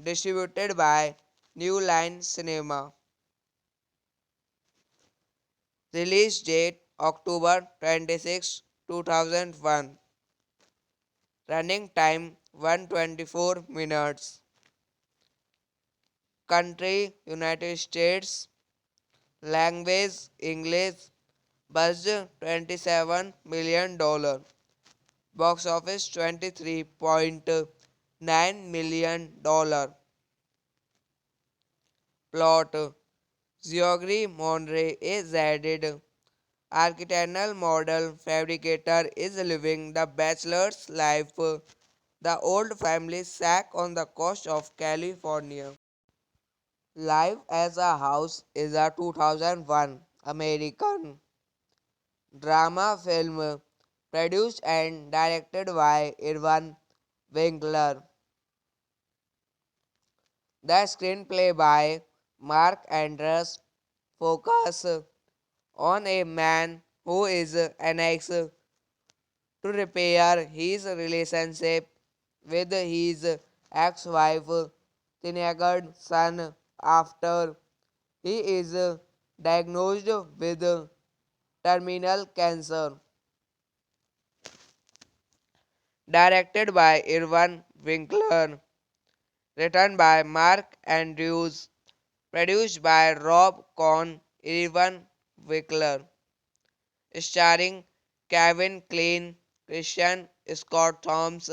distributed by New Line Cinema. Release date October 26, 2001. Running time 124 minutes. Country United States. Language English. Budget $27 million. Box office $23.9 million. Plot Geoffrey Monroe is added. Architectural model fabricator is living the bachelor's life. The old family shack on the coast of California. Life as a House is a 2001 American drama film produced and directed by Irwin Winkler. The screenplay by Mark Andrews focuses on a man who is annexed to repair his relationship with his ex-wife Tinagar's son after he is diagnosed with terminal cancer. Directed by Irwin Winkler, written by Mark Andrews, produced by Rob Cohn, Irwin Winkler, starring Kevin Kline, Christian Scott Thomas,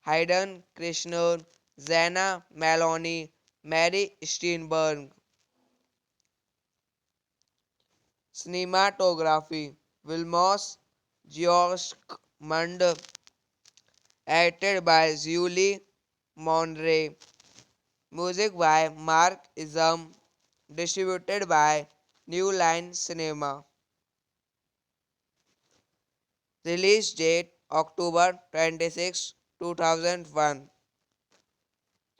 Hayden Krishnan, Zena Maloney, Mary Steenburgen. Cinematography Vilmos Georgmund, edited by Julie Monray. Music by Mark Isam, distributed by New Line Cinema. Release date October 26, 2001.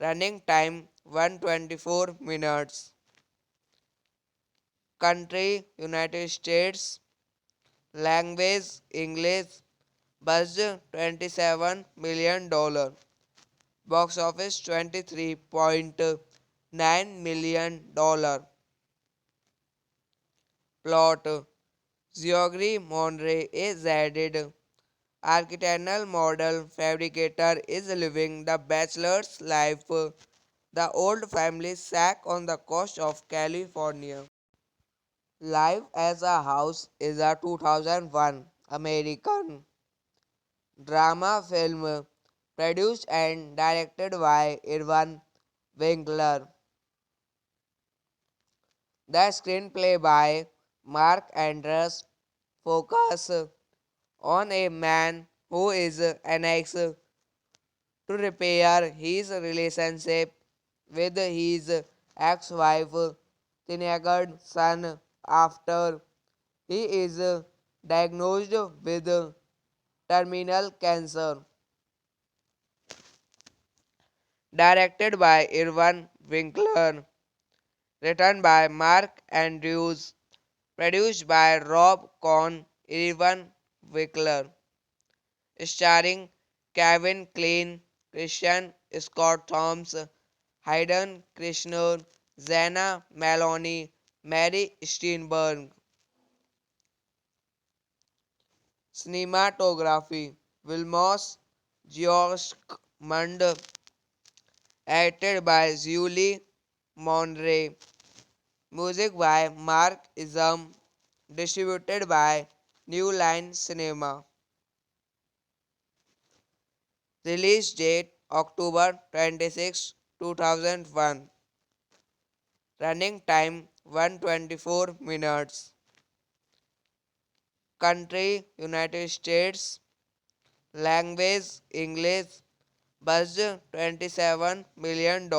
Running time 124 minutes. Country United States. Language English. Budget $27 million. Box office $23.9 million. Plot: Geoffrey Monroe is added. Architectural model fabricator is living the bachelor's life. The old family shack on the coast of California. Life as a House is a 2001 American drama film produced and directed by Irvin Winkler. The screenplay by Mark Andrews focuses on a man who is annexed to repair his relationship with his ex-wife teenage son after he is diagnosed with terminal cancer. Directed by Irvin Winkler, written by Mark Andrews, produced by Rob Cohn, Irvin Winkler, starring Kevin Kline, Christian Scott Thomas, Hayden Christensen, Zena Maloney, Mary Steenburgen. Cinematography Vilmos Georgmund, edited by Julie Monroe. Music by Mark Isam, distributed by New Line Cinema. Release date October 26, 2001. Running time 124 minutes. Country United States. Language English. Budget $27 million.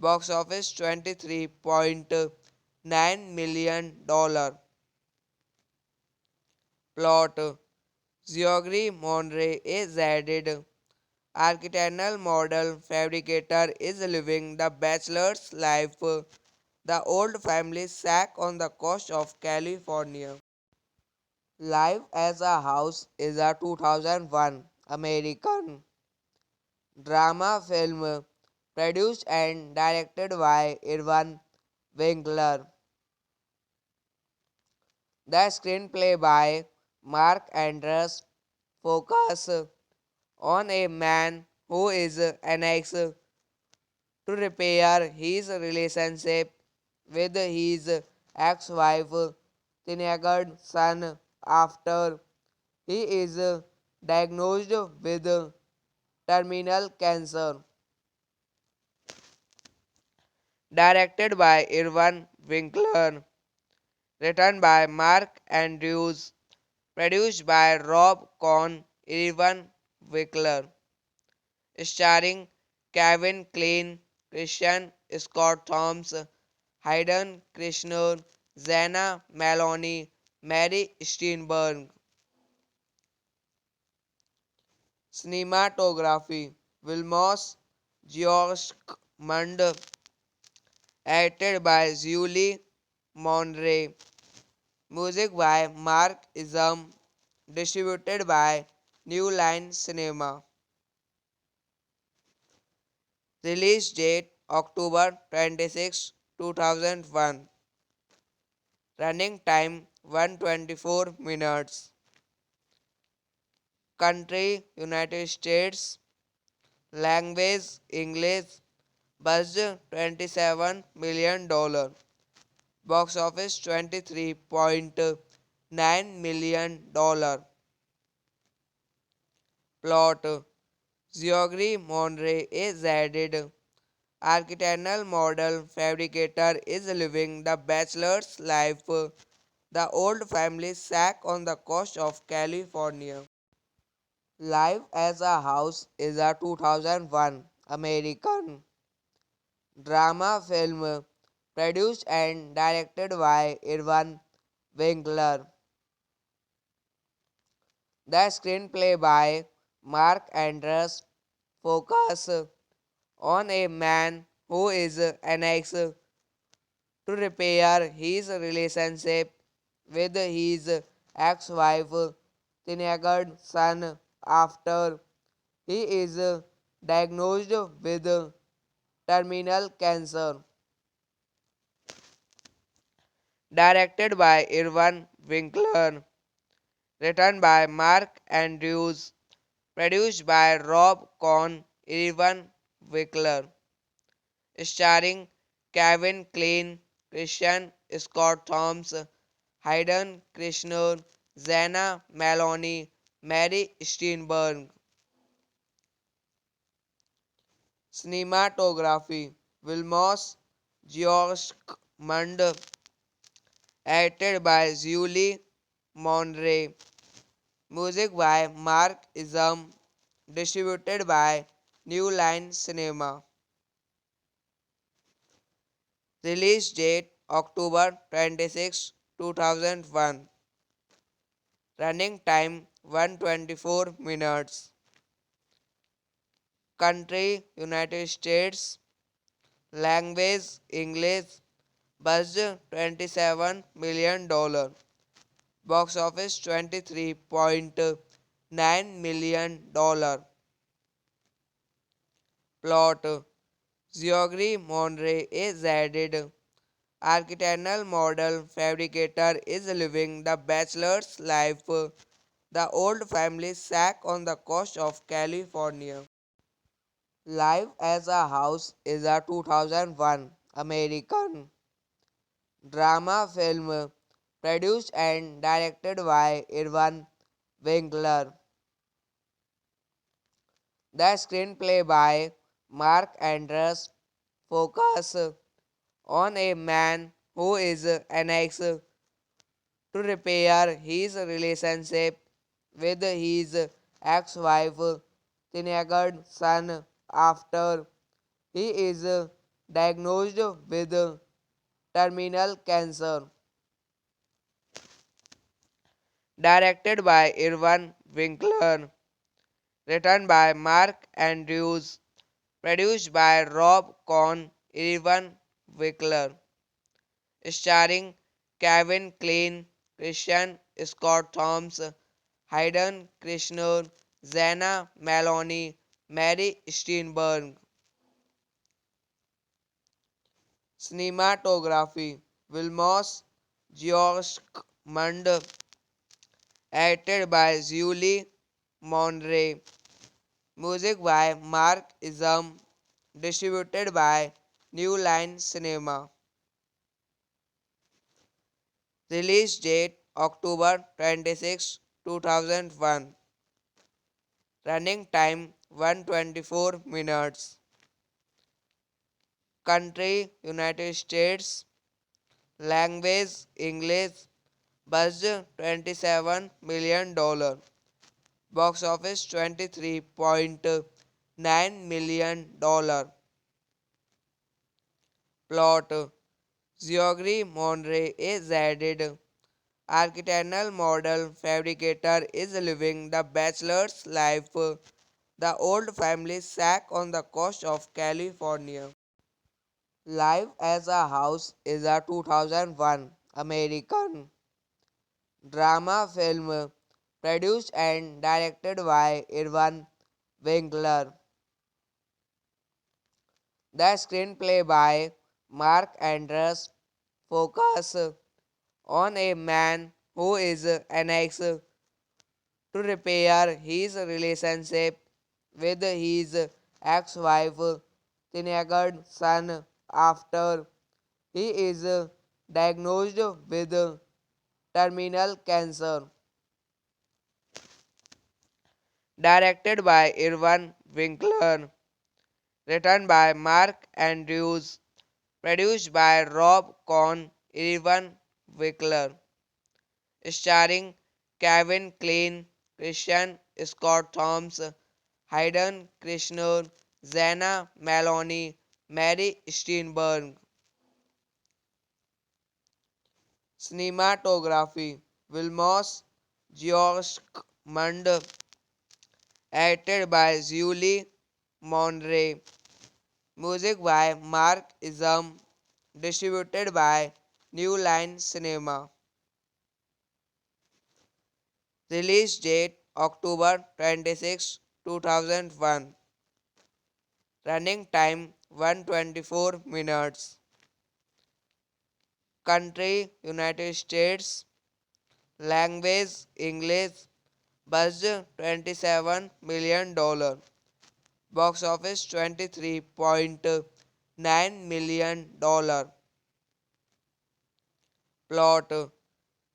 Box office $23.9 million. Plot: Geoffrey Monroe is added. Architectural model fabricator is living the bachelor's life. The old family shack on the coast of California. Life as a House is a 2001 American drama film produced and directed by Irvin Winkler. The screenplay by Mark Andrews focuses on a man who is annexed to repair his relationship with his ex-wife teenage son after he is diagnosed with terminal cancer. Directed by Irvin Winkler, written by Mark Andrews, produced by Rob Cohn, Irvin Winkler, starring Kevin Kline, Christian Scott Thomas, Hayden Christensen, Zena Maloney, Mary Steenburgen. Cinematography Vilmos Georgmund, edited by Julie Monroe. Music by Mark Isam, distributed by New Line Cinema. Release date October 26, 2001. Running time 124 minutes. Country United States. Language English. Budget $27 million. Box office $23.9 million. Plot: Geoffrey Monroe is added. Architectural model fabricator is living the bachelor's life. The old family shack on the coast of California. Life as a House is a 2001 American drama film produced and directed by Irvin Winkler. The screenplay by Mark Andrews focuses on a man who is annexed to repair his relationship with his ex-wife teenage son after he is diagnosed with terminal cancer. Directed by Irvin Winkler, written by Mark Andrews, produced by Rob Cohn, Irvin Winkler, starring Kevin Kline, Christian Scott Thomas, Hayden Christensen, Zena Maloney, Mary Steenburgen. Cinematography Vilmos Georgmund, edited by Julie Monray. Music by Mark Isam, distributed by New Line Cinema. Release date October 26, 2001. Running time 124 minutes. Country United States. Language English. Budget $27 million. Box office $23.9 million. Plot Georgie Monroe is added. Architectural model fabricator is living the bachelor's life. The old family shack on the coast of California. Life as a House is a 2001 American drama film produced and directed by Irvin Winkler. The screenplay by Mark Andrews focuses on a man who is annexed to repair his relationship with his ex-wife teenage son after he is diagnosed with terminal cancer. Directed by Irvin Winkler, written by Mark Andrews, produced by Rob Cohn, Irvin Winkler, starring Kevin Kline, Christian Scott Thomas, Hayden Christensen, Zena Maloney, Mary Steenburgen. Cinematography Vilmos Georgmund, edited by Julie Monray. Music by Mark Isam, distributed by New Line Cinema. Release date October 26, 2001. Running time 124 minutes. Country United States. Language English. Budget $27 million. Box office $23.9 million. Plot Georgie Monroe is added. Architectural model fabricator is living the bachelor's life. The old family shack on the coast of California. Life as a House is a 2001 American drama film produced and directed by Irvin Winkler. The screenplay by Mark Andrews focuses on a man who is annexed to repair his relationship with his ex-wife teenage son after he is diagnosed with terminal cancer. Directed by Irvin Winkler, written by Mark Andrews, produced by Rob Cohn, Irvin Winkler, starring Kevin Kline, Christian Scott Thomas, Hayden Christensen, Zena Maloney, Mary Steenburgen. Cinematography Vilmos Georgmund, edited by Julie Monray. Music by Mark Isam, distributed by New Line Cinema. Release date October 26, 2001. Running time 124 minutes. Country United States. Language English. Budget $27 million. Box office $23.9 million. Plot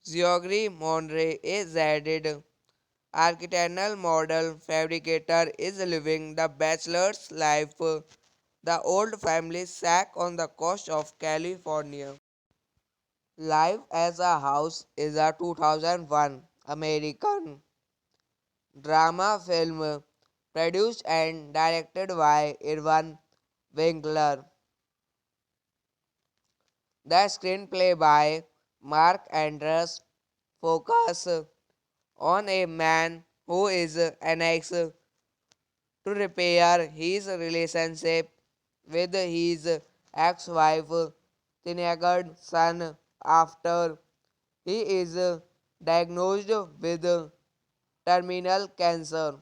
Geoffrey Monroe, a Z architectural model fabricator, is living the bachelor's life. The old family shack on the coast of California. Live as a House is a 2001 American drama film produced and directed by Irvin Winkler. The screenplay by Mark Andrews focuses on a man who is annexed to repair his relationship with his ex-wife teenage son after he is diagnosed with terminal cancer.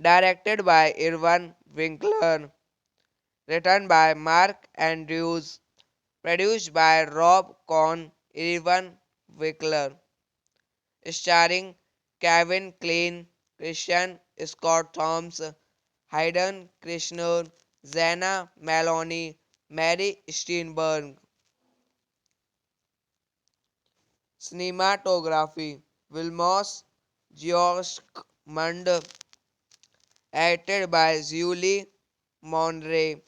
Directed by Irvin Winkler, written by Mark Andrews, produced by Rob Cohn, Irvin Winkler, starring Kevin Kline, Christian Scott Thomas, Hayden Christensen, Zena Maloney, Mary Steenburgen. Cinematography Vilmos Georgmund, edited by Julie Monray.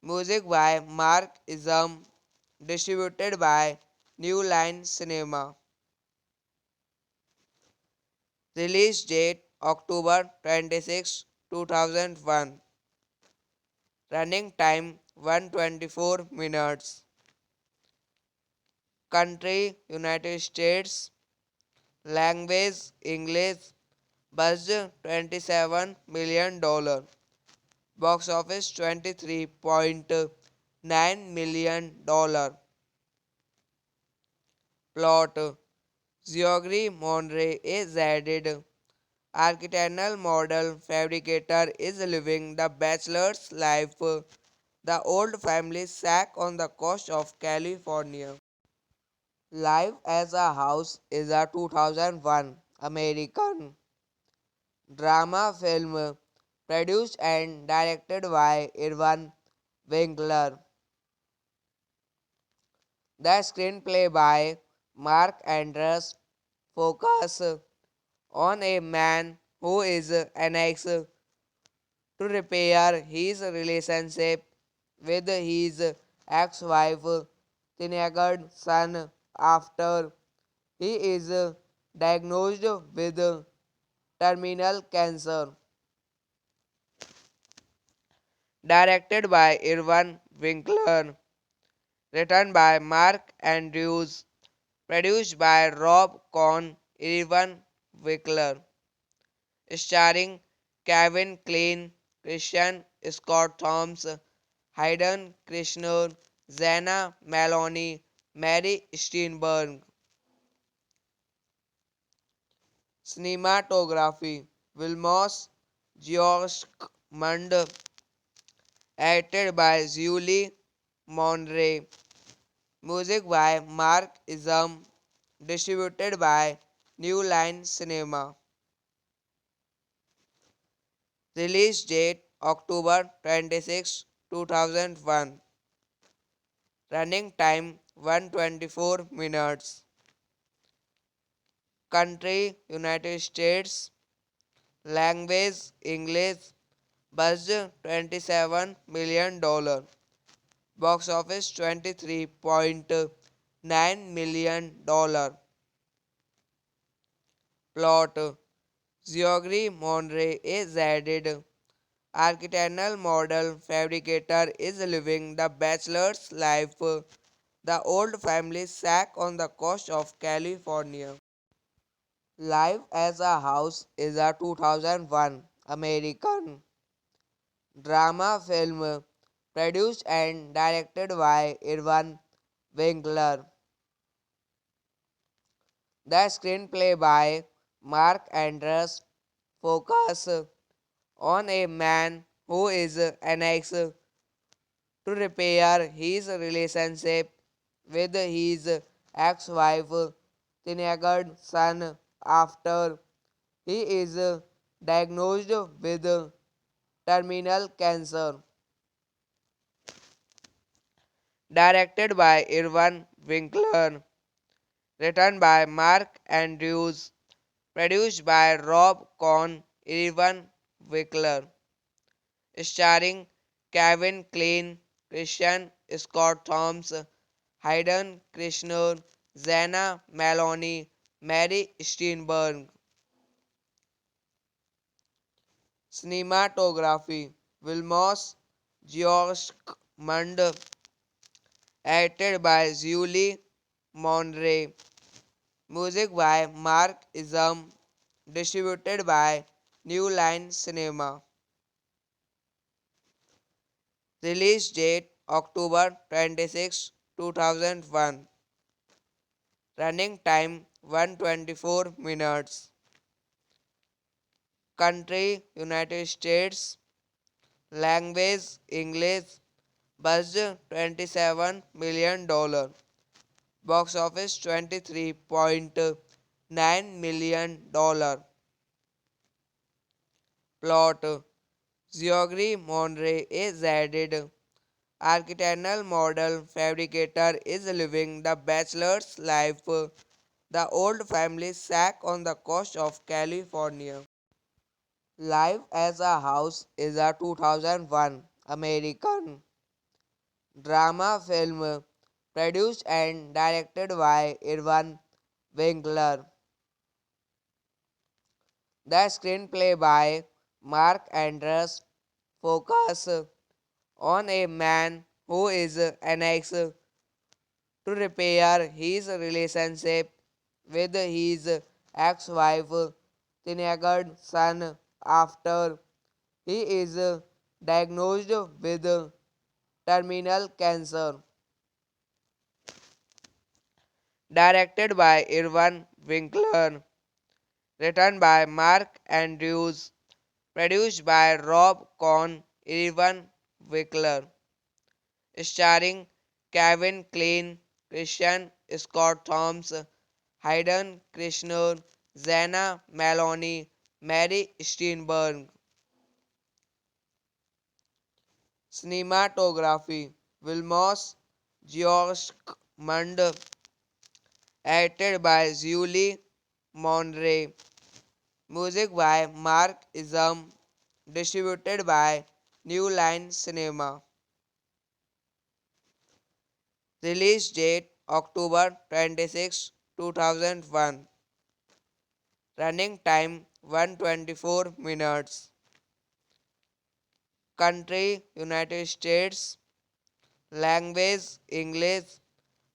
Music by Mark Isam, distributed by New Line Cinema. Release date October 26, 2001. Running time 124 minutes. Country United States. Language English. Budget $27 million. Box office $23.9 million. Plot Geoffrey Monroe, a Z architectural model fabricator, is living the bachelor's life. The old family shack on the coast of California. Live as a House is a 2001 American drama film produced and directed by Irvin Winkler. The screenplay by Mark Andrews focuses on a man who is annexed to repair his relationship with his ex-wife teenage son after he is diagnosed with terminal cancer. Directed by Irvin Winkler, written by Mark Andrews, produced by Rob Cohn, Irvin Winkler, starring Kevin Kline, Christian Scott Thomas, Hayden Christensen, Zena Maloney, Mary Steenburgen. Cinematography Vilmos Georgmund, edited by Julie Monray. Music by Mark Isam, distributed by New Line Cinema. Release date October 26, 2001. Running time 124 minutes. Country United States. Language English. Budget $27 million. Box office $23.9 million. Plot Geoffrey Monroe, a Z architectural model fabricator, is living the bachelor's life. The Old Family Shack on the coast of California. Life as a House is a 2001 American drama film produced and directed by Irvin Winkler. The screenplay by Mark Andrews focuses on a man who is annexed to repair his relationship with his ex-wife teenage son after he is diagnosed with terminal cancer. Directed by Irvin Winkler, written by Mark Andrews, produced by Rob Cohn, Irvin Winkler, starring Kevin Kline, Christian Scott Thomas, Hayden Christensen, Zena Maloney, Mary Steenburgen. Cinematography Vilmos Georgmund, edited by Julie Monray. Music by Mark Isam, distributed by New Line Cinema. Release date October 26, 2001. Running time 124 minutes. Country United States. Language English. Budget $27 million. Box office $23.9 million. Plot Georgie Monroe is added. Architectural model fabricator is living the bachelor's life. The old family shack on the coast of California. Life as a House is a 2001 American drama film produced and directed by Irvin Winkler. The screenplay by Mark Andrews focuses on a man who is annexed to repair his relationship with his ex-wife teenage son after he is diagnosed with terminal cancer. Directed by Irvin Winkler, written by Mark Andrews, produced by Rob Cohn, Irvin Winkler, starring Kevin Kline, Christian Scott Thomas, Hayden Christensen, Zena Maloney, Mary Steenburgen. Cinematography Vilmos Georgmund, edited by Julie Monray. Music by Mark Isam, distributed by New Line Cinema. Release date October 26, 2001. Running time 124 minutes. Country United States. Language English.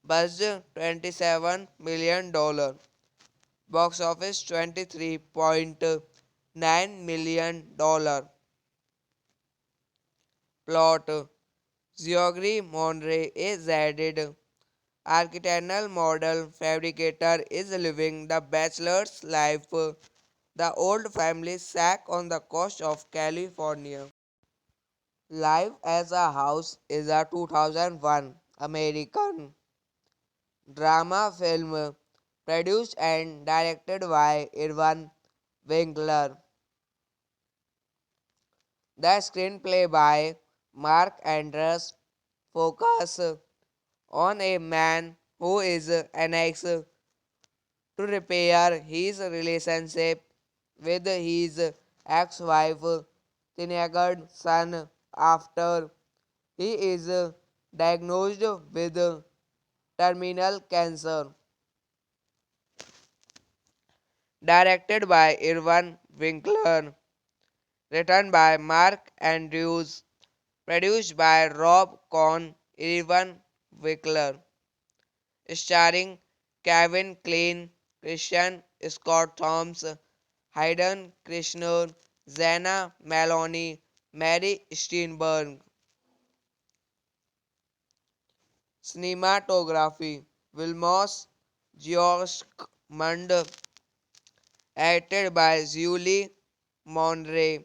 Budget $27 million. Box office $23.9 million. Plot Georgie Monroe is added. Architectural model fabricator is living the bachelor's life. The old family shack on the coast of California. Life as a House is a 2001 American drama film produced and directed by Irvin Winkler. The screenplay by Mark Andrews focuses on a man who is annexed to repair his relationship with his ex-wife teenage son after he is diagnosed with terminal cancer. Directed by Irvin Winkler, written by Mark Andrews, produced by Rob Cohn, Irvin Winkler, starring Kevin Kline, Christian Scott Thomas, Hayden Christensen, Zena Maloney, Mary Steenburgen. Cinematography Vilmos Georgmund, edited by Julie Monray.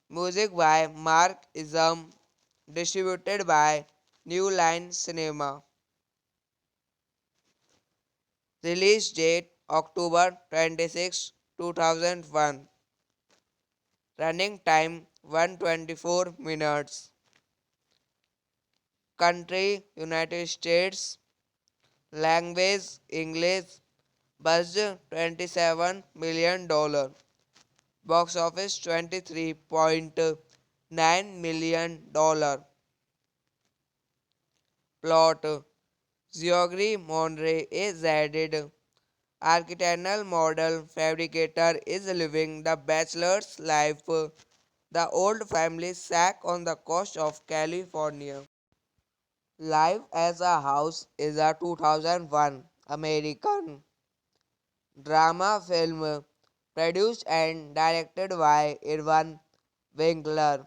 Music by Mark Isam, distributed by New Line Cinema. Release date October 26, 2001. Running time 124 minutes. Country United States. Language English. Budget $27 million. Box office $23.9 million. Plot Geoffrey Monroe is added. Architectural model fabricator is living the bachelor's life. The old family shack on the coast of California. Life as a House is a 2001 American drama film produced and directed by Irvin Winkler.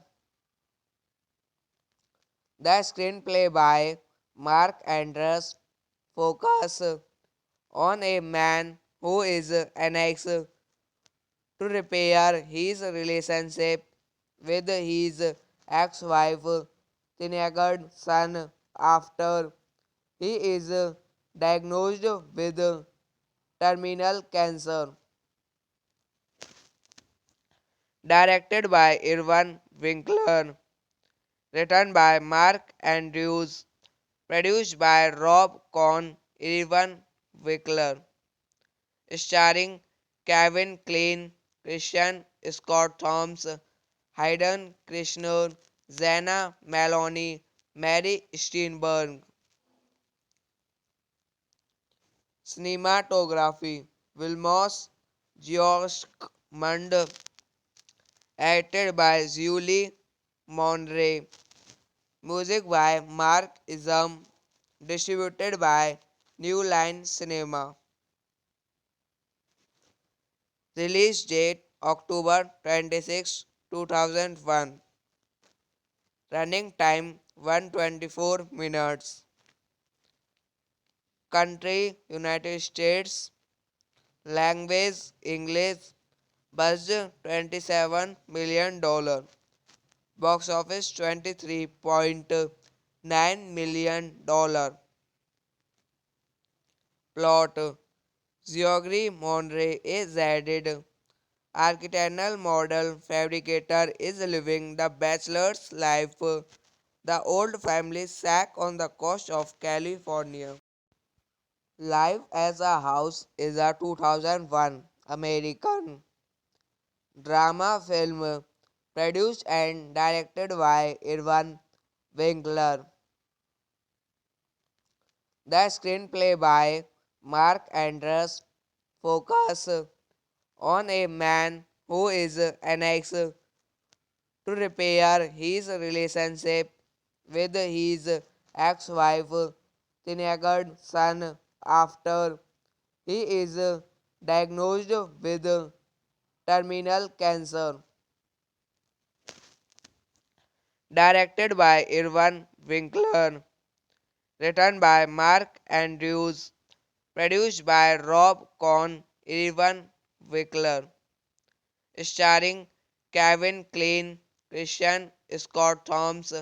The screenplay by Mark Andrews focuses on a man who is annexed to repair his relationship with his ex-wife teenage son after he is diagnosed with terminal cancer. Directed by Irvin Winkler, written by Mark Andrews, produced by Rob Cohn, Irvin Winkler, starring Kevin Kline, Christian Scott Thomas, Hayden Christensen, Zena Maloney, Mary Steenburgen. Cinematography Vilmos Georgmund, edited by Julie Monray. Music by Mark Isam, distributed by New Line Cinema. Release date October 26, 2001. Running time 124 minutes. Country United States. Language English. Budget $27 million. Box office $23.9 million. Plot Geoffrey Monroe is added. Architectural model fabricator is living the bachelor's life. The old family shack on the coast of California. Life as a House is a 2001 American drama film produced and directed by Irvin Winkler. The screenplay by Mark Andrews focuses on a man who is annexed to repair his relationship with his ex-wife teenage son after he is diagnosed with terminal cancer. Directed by Irvin Winkler, written by Mark Andrews, produced by Rob Cohn, Irvin Winkler, starring Kevin Kline, Christian Scott Thomas,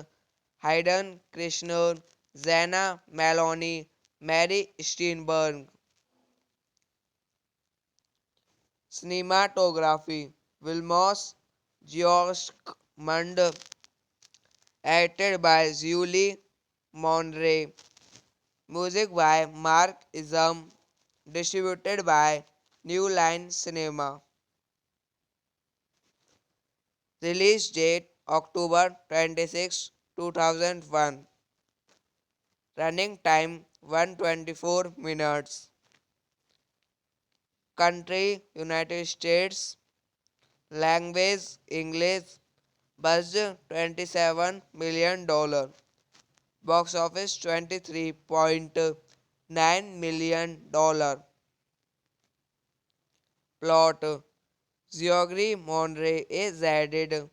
Hayden Christensen, Zena Maloney, Mary Steenburgen. Cinematography Vilmos Georgmund, edited by Julie Monray. Music by Mark Isam, distributed by New Line Cinema. Release date October 26, 2001. Running time 124 minutes. Country United States. Language English. Budget $27 million. Box office $9 million. Plot: George Monroe is added.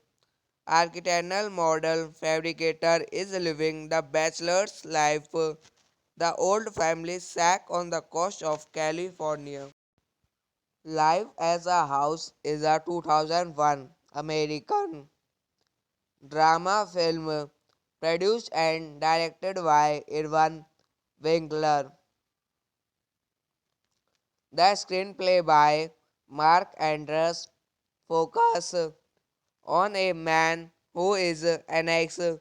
Architectural model fabricator is living the bachelor's life. The old family shack on the coast of California. Live as a House is a 2001 American drama film produced and directed by Irvin Winkler. The screenplay by Mark Andrews focuses on a man who is annexed to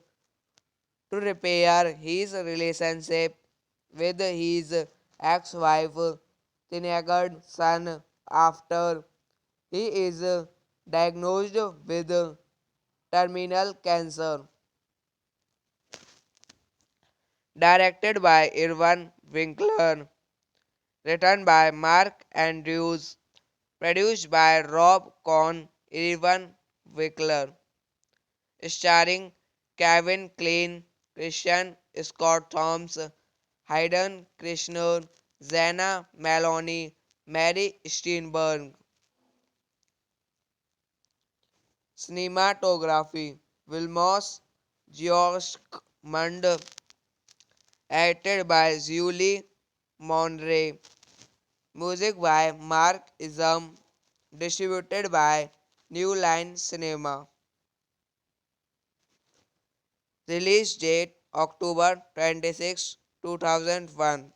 repair his relationship with his ex-wife teenage son after he is diagnosed with terminal cancer. Directed by Irvin Winkler, written by Mark Andrews, produced by Rob Cohn, Irvin Winkler, starring Kevin Kline, Christian Scott Thomas, Hayden Christensen, Zena Maloney, Mary Steenburgen. Cinematography: Vilmos Georgmund, edited by Julie Monroe. Music by Mark Isam, distributed by New Line Cinema. Release date October 26, 2001.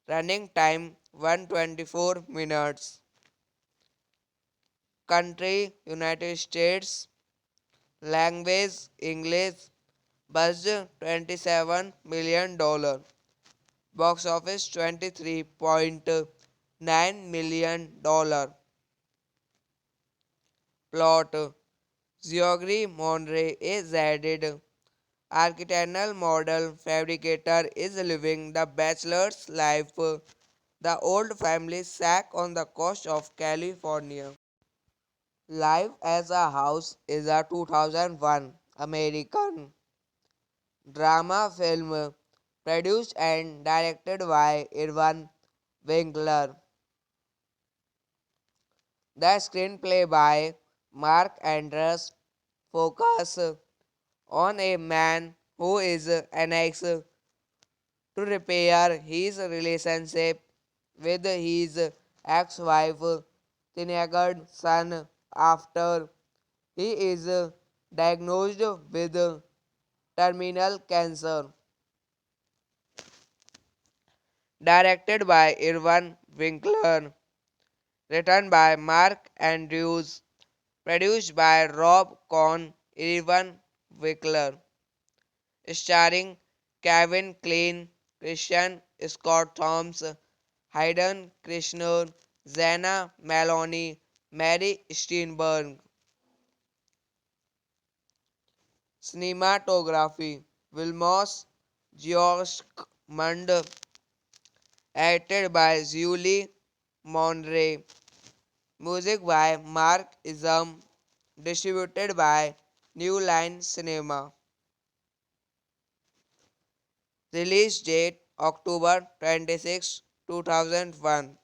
Running time 124 minutes. Country United States. Language English. Budget $27 million. Box office $23.9 million. Plot: George Monroe is added. Architectural model fabricator is living the bachelor's life. The old family shack on the coast of California. Live as a House is a 2001 American drama film produced and directed by Irvin Winkler. The screenplay by Mark Andrews focuses on a man who is annexed to repair his relationship with his ex-wife teenage son after he is diagnosed with terminal cancer. Directed by Irvin Winkler, written by Mark Andrews, produced by Rob Cohn, Irvin Winkler, starring Kevin Kline, Christian Scott Thomas, Hayden Christensen, Zena Maloney, Mary Steenburgen. Cinematography: Vilmos Georgmund, edited by Julie Monroe. Music by Mark Isam, distributed by New Line Cinema. Release date October 26, 2001.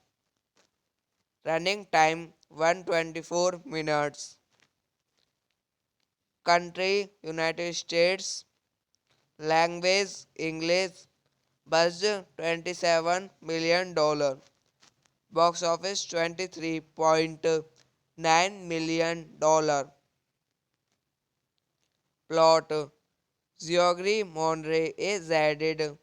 Running time 124 minutes. Country United States. Language English. Budget $27 million. Box office $23.9 million. Plot: George Monroe is added.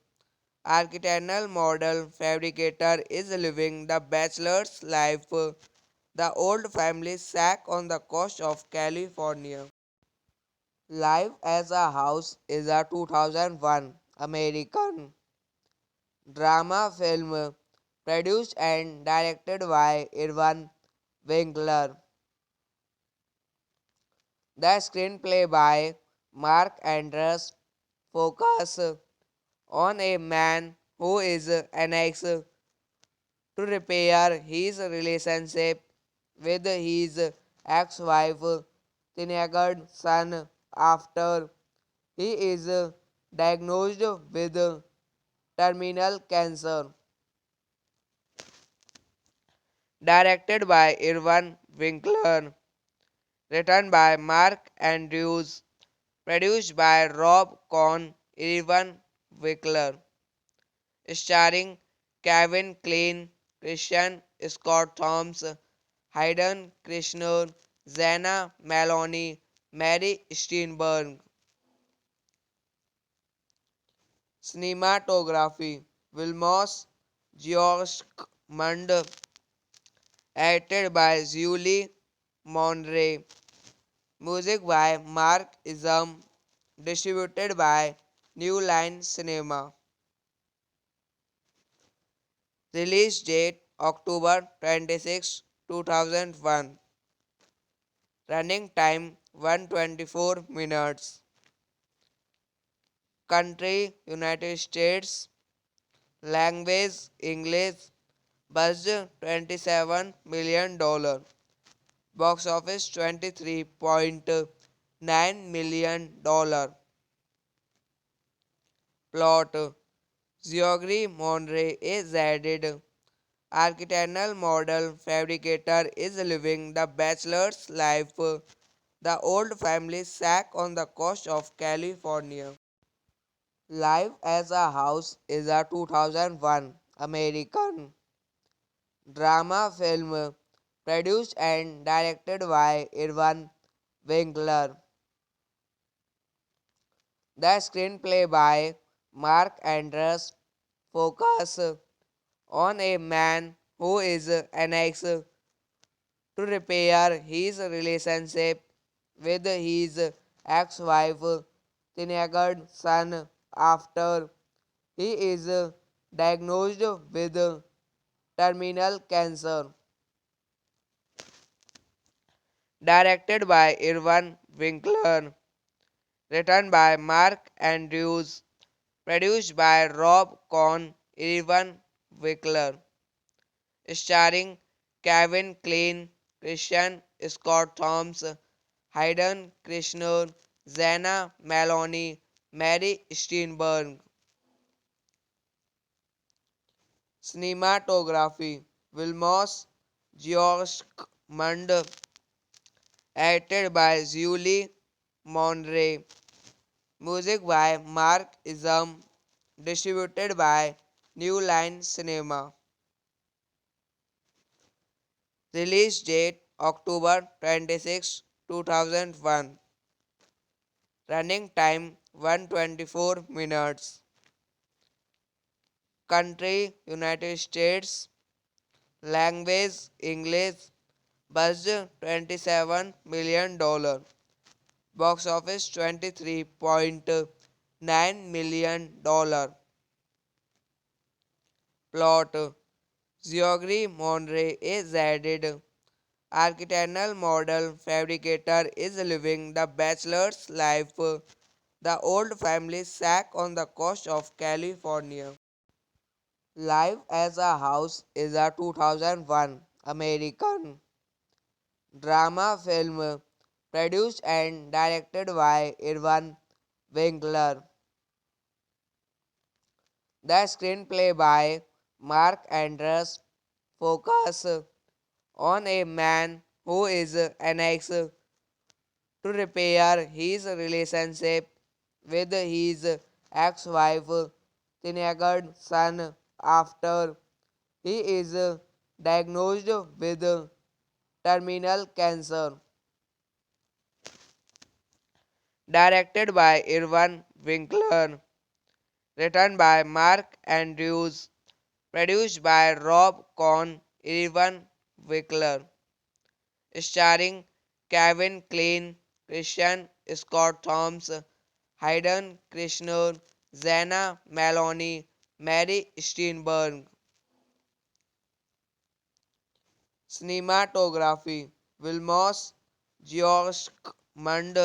Architectural model fabricator is living the bachelor's life. The old family shack on the coast of California. Live as a House is a 2001 American drama film produced and directed by Irvin Winkler. The screenplay by Mark Andrews focuses on a man who is annexed to repair his relationship with his ex-wife teenage son after he is diagnosed with Terminal Cancer. Directed by Irvin Winkler. Written by Mark Andrews. Produced by Rob Cohn, Irvin Winkler. Starring Kevin Kline, Christian Scott Thomas, Hayden Krishner, Zena Maloney, Mary Steenburgen. Cinematography Vilmos Georgmund, edited by Julie Monray. Music by Mark Isam, distributed by New Line Cinema. Release date October 26, 2001. Running time 124 minutes. Country United States. Language English. Budget $27 million. Box office $23.9 million. Plot Georgie Monroe is added. Architectural model fabricator is living the bachelor's life. The old family shack on the coast of California. Life as a House is a 2001 American drama film produced and directed by Irvin Winkler. The screenplay by Mark Andrews focuses on a man who is annexed to repair his relationship with his ex-wife teenage son after he is diagnosed with terminal cancer. Directed by Irvin Winkler, written by Mark Andrews, produced by Rob Cohn, Irvin Winkler, starring Kevin Kline, Christian Scott Thomas, Hayden Krishner, Zena Maloney, Mary Steenburgen. Cinematography Vilmos Georgmund, edited by Julie Monray. Music by Mark Isam, distributed by New Line Cinema. Release date October 26, 2001. Running time 124 minutes. Country United States. Language English. Budget $27 million. Box office $23.9 million. Plot Georgie Monroe is added. Architectural model fabricator is living the bachelor's life. The old family shack on the coast of California. Life as a House is a 2001 American drama film produced and directed by Irvin Winkler. The screenplay by Mark Andrews focuses on a man who is annexed to repair his relationship with his ex-wife teenage son after he is diagnosed with terminal cancer. Directed by Irvin Winkler, written by Mark Andrews, produced by Rob Cohn, Irvin Winkler, starring Kevin Kline, Christian Scott Thomas, Hayden Krishner, Zena Maloney, Mary Steenburgen. Cinematography Vilmos Georgmund,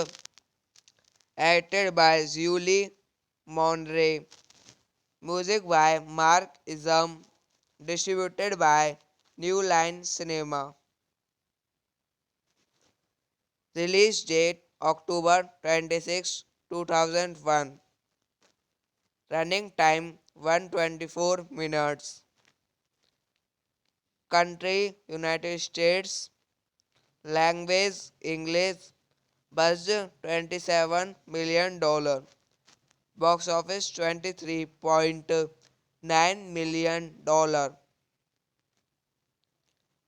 edited by Julie Monray. Music by Mark Isam, distributed by New Line Cinema. Release date October 26, 2001. Running time 124 minutes. Country United States. Language English. Budget $27 million. Box office $23.9 million.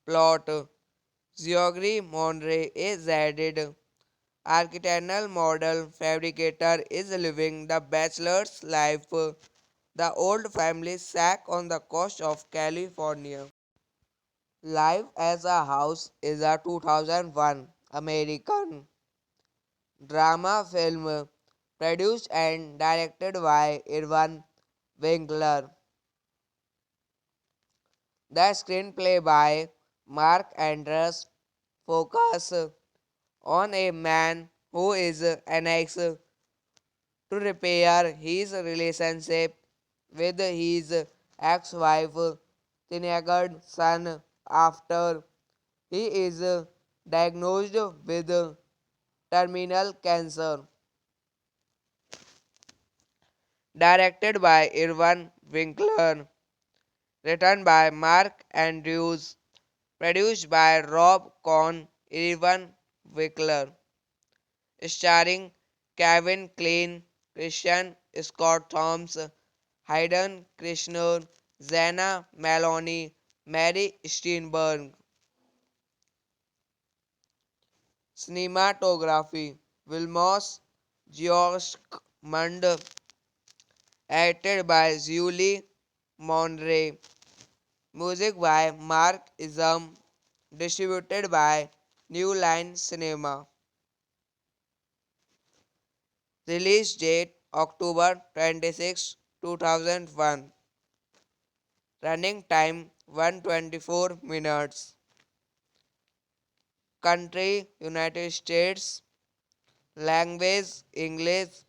Plot: Geoffrey Monroe, a Z architectural model fabricator, is living the bachelor's life. The old family shack on the coast of California. Live as a House is a 2001 American drama film produced and directed by Irvin Winkler. The screenplay by Mark Andrews focuses on a man who is annexed to repair his relationship with his ex-wife teenage son after he is diagnosed with terminal cancer. Directed by Irvin Winkler, written by Mark Andrews, produced by Rob Cohn, Irvin Winkler, starring Kevin Kline, Christian Scott Thomas, Hayden Christensen, Zena Maloney, Mary Steenburgen. Cinematography Vilmos Georgmund, edited by Julie Monroe. Music by Mark Isam, distributed by New Line Cinema. Release date October 26, 2001. Running time 124 minutes. Country United States. Language English.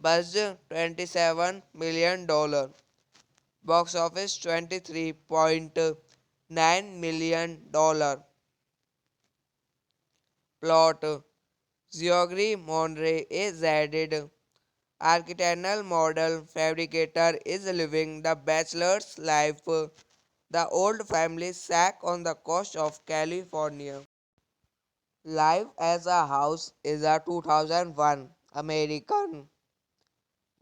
Budget $27 million. Box office $23.9 million. Plot: Geoffrey Monroe, a Z architectural model fabricator, is living the bachelor's life. The old family shack on the coast of California. Live as a House is a 2001 American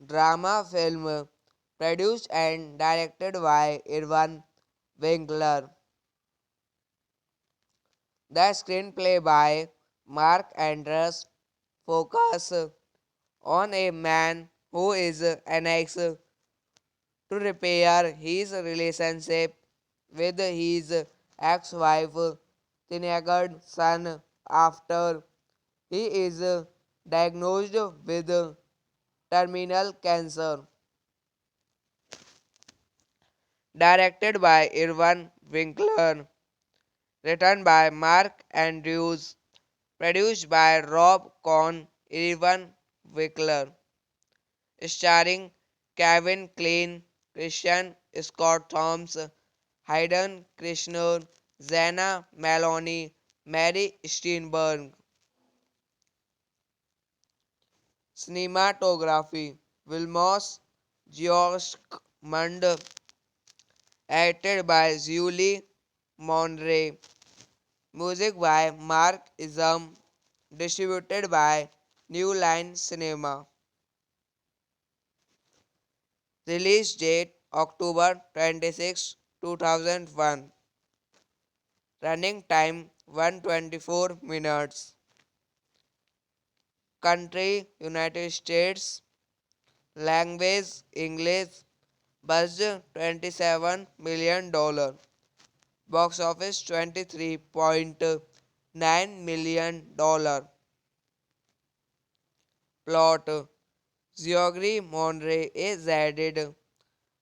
drama film produced and directed by Irvin Winkler. The screenplay by Mark Andrews focuses on a man who is annexed to repair his relationship with his ex-wife teenage son after he is diagnosed with terminal cancer. Directed by Irvin Winkler, written by Mark Andrews, produced by Rob Cohn, Irvin Winkler, starring Kevin Kline, Christian Scott Thomas, Hayden Christensen, Zena Maloney, Mary Steenburgen. Cinematography Vilmos Georgmund, edited by Julie Monroe. Music by Mark Isam, distributed by New Line Cinema. Release date October 26, 2001. Running time 124 minutes. Country United States. Language English. Budget $27 million. Box office $23.9 million. Plot: Geoffrey Monroe, a Z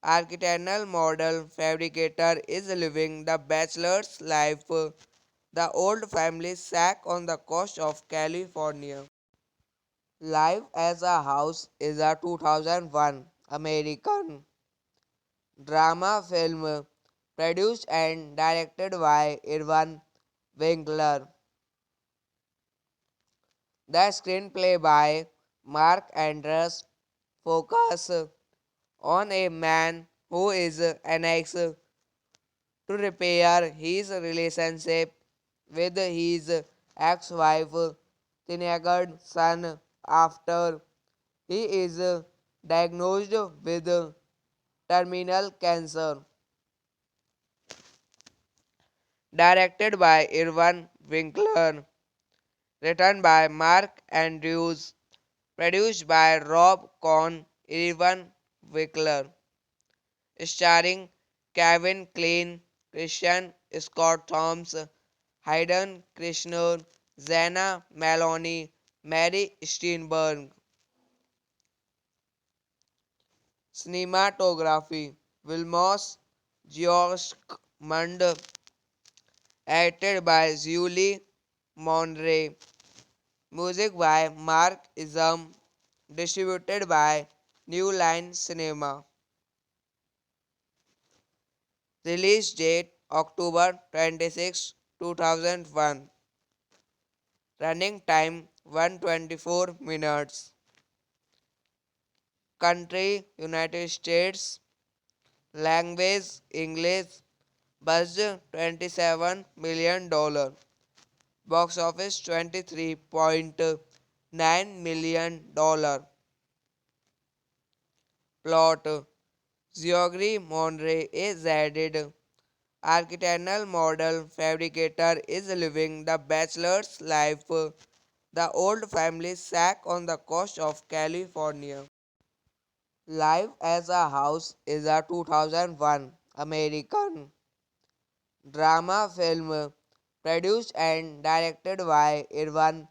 architectural model fabricator, is living the bachelor's life. The old family shack on the coast of California. Live as a House is a 2001 American drama film produced and directed by Irvin Winkler. The screenplay by Mark Andrews focuses on a man who is annexed to repair his relationship with his ex-wife Tinagard son after he is diagnosed with terminal cancer. Directed by Irvin Winkler, written by Mark Andrews, produced by Rob Cohn, Irvin Winkler, starring Kevin Kline, Christian Scott Thomas, Hayden Krishner, Zena Maloney, Mary Steenburgen. Cinematography Vilmos Georgmund, edited by Julie Monray. Music by Mark Isam, distributed by New Line Cinema. Release date October 26, 2001. Running time 124 minutes. Country United States. Language English. Budget $27 million. Box office $23.9 million. Plot Geoffrey Monroe is added. Architectural model fabricator is living the bachelor's life. The old family shack on the coast of California. Life as a House is a 2001 American drama film produced and directed by Irvin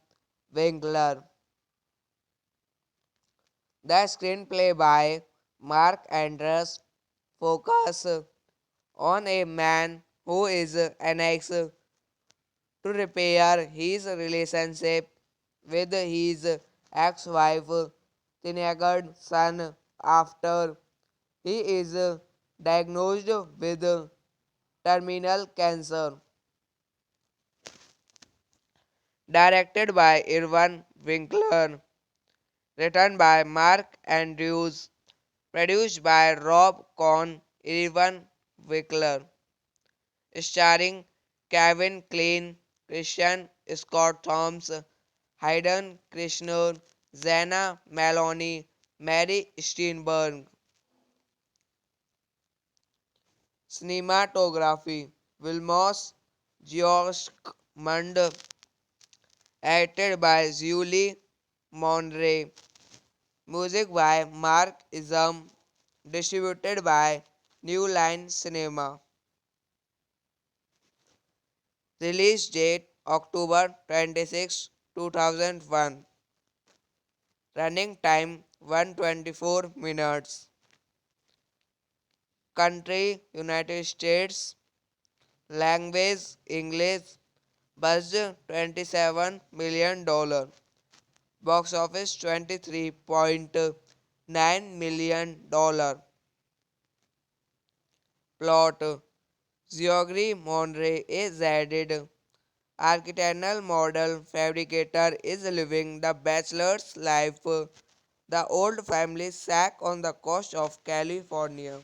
Winkler. The screenplay by Mark Andrews focuses on a man who is annexed to repair his relationship with his ex-wife Tinagard son after he is diagnosed with terminal cancer. Directed by Irvin Winkler, written by Mark Andrews, produced by Rob Cohn, Irvin Winkler, starring Kevin Kline, Christian Scott Thomas, Hayden Krishner, Zena Maloney, Mary Steenburgen. Cinematography Vilmos Georgmund, edited by Julie Monray. Music by Mark Isam, distributed by New Line Cinema. Release date October 26, 2001. Running time 124 minutes. Country United States. Language English. Budget $27 million. Box office $23.9 million. Plot Geoffrey Monroe is added. Architectural model fabricator is living the bachelor's life. The old family shack on the coast of California.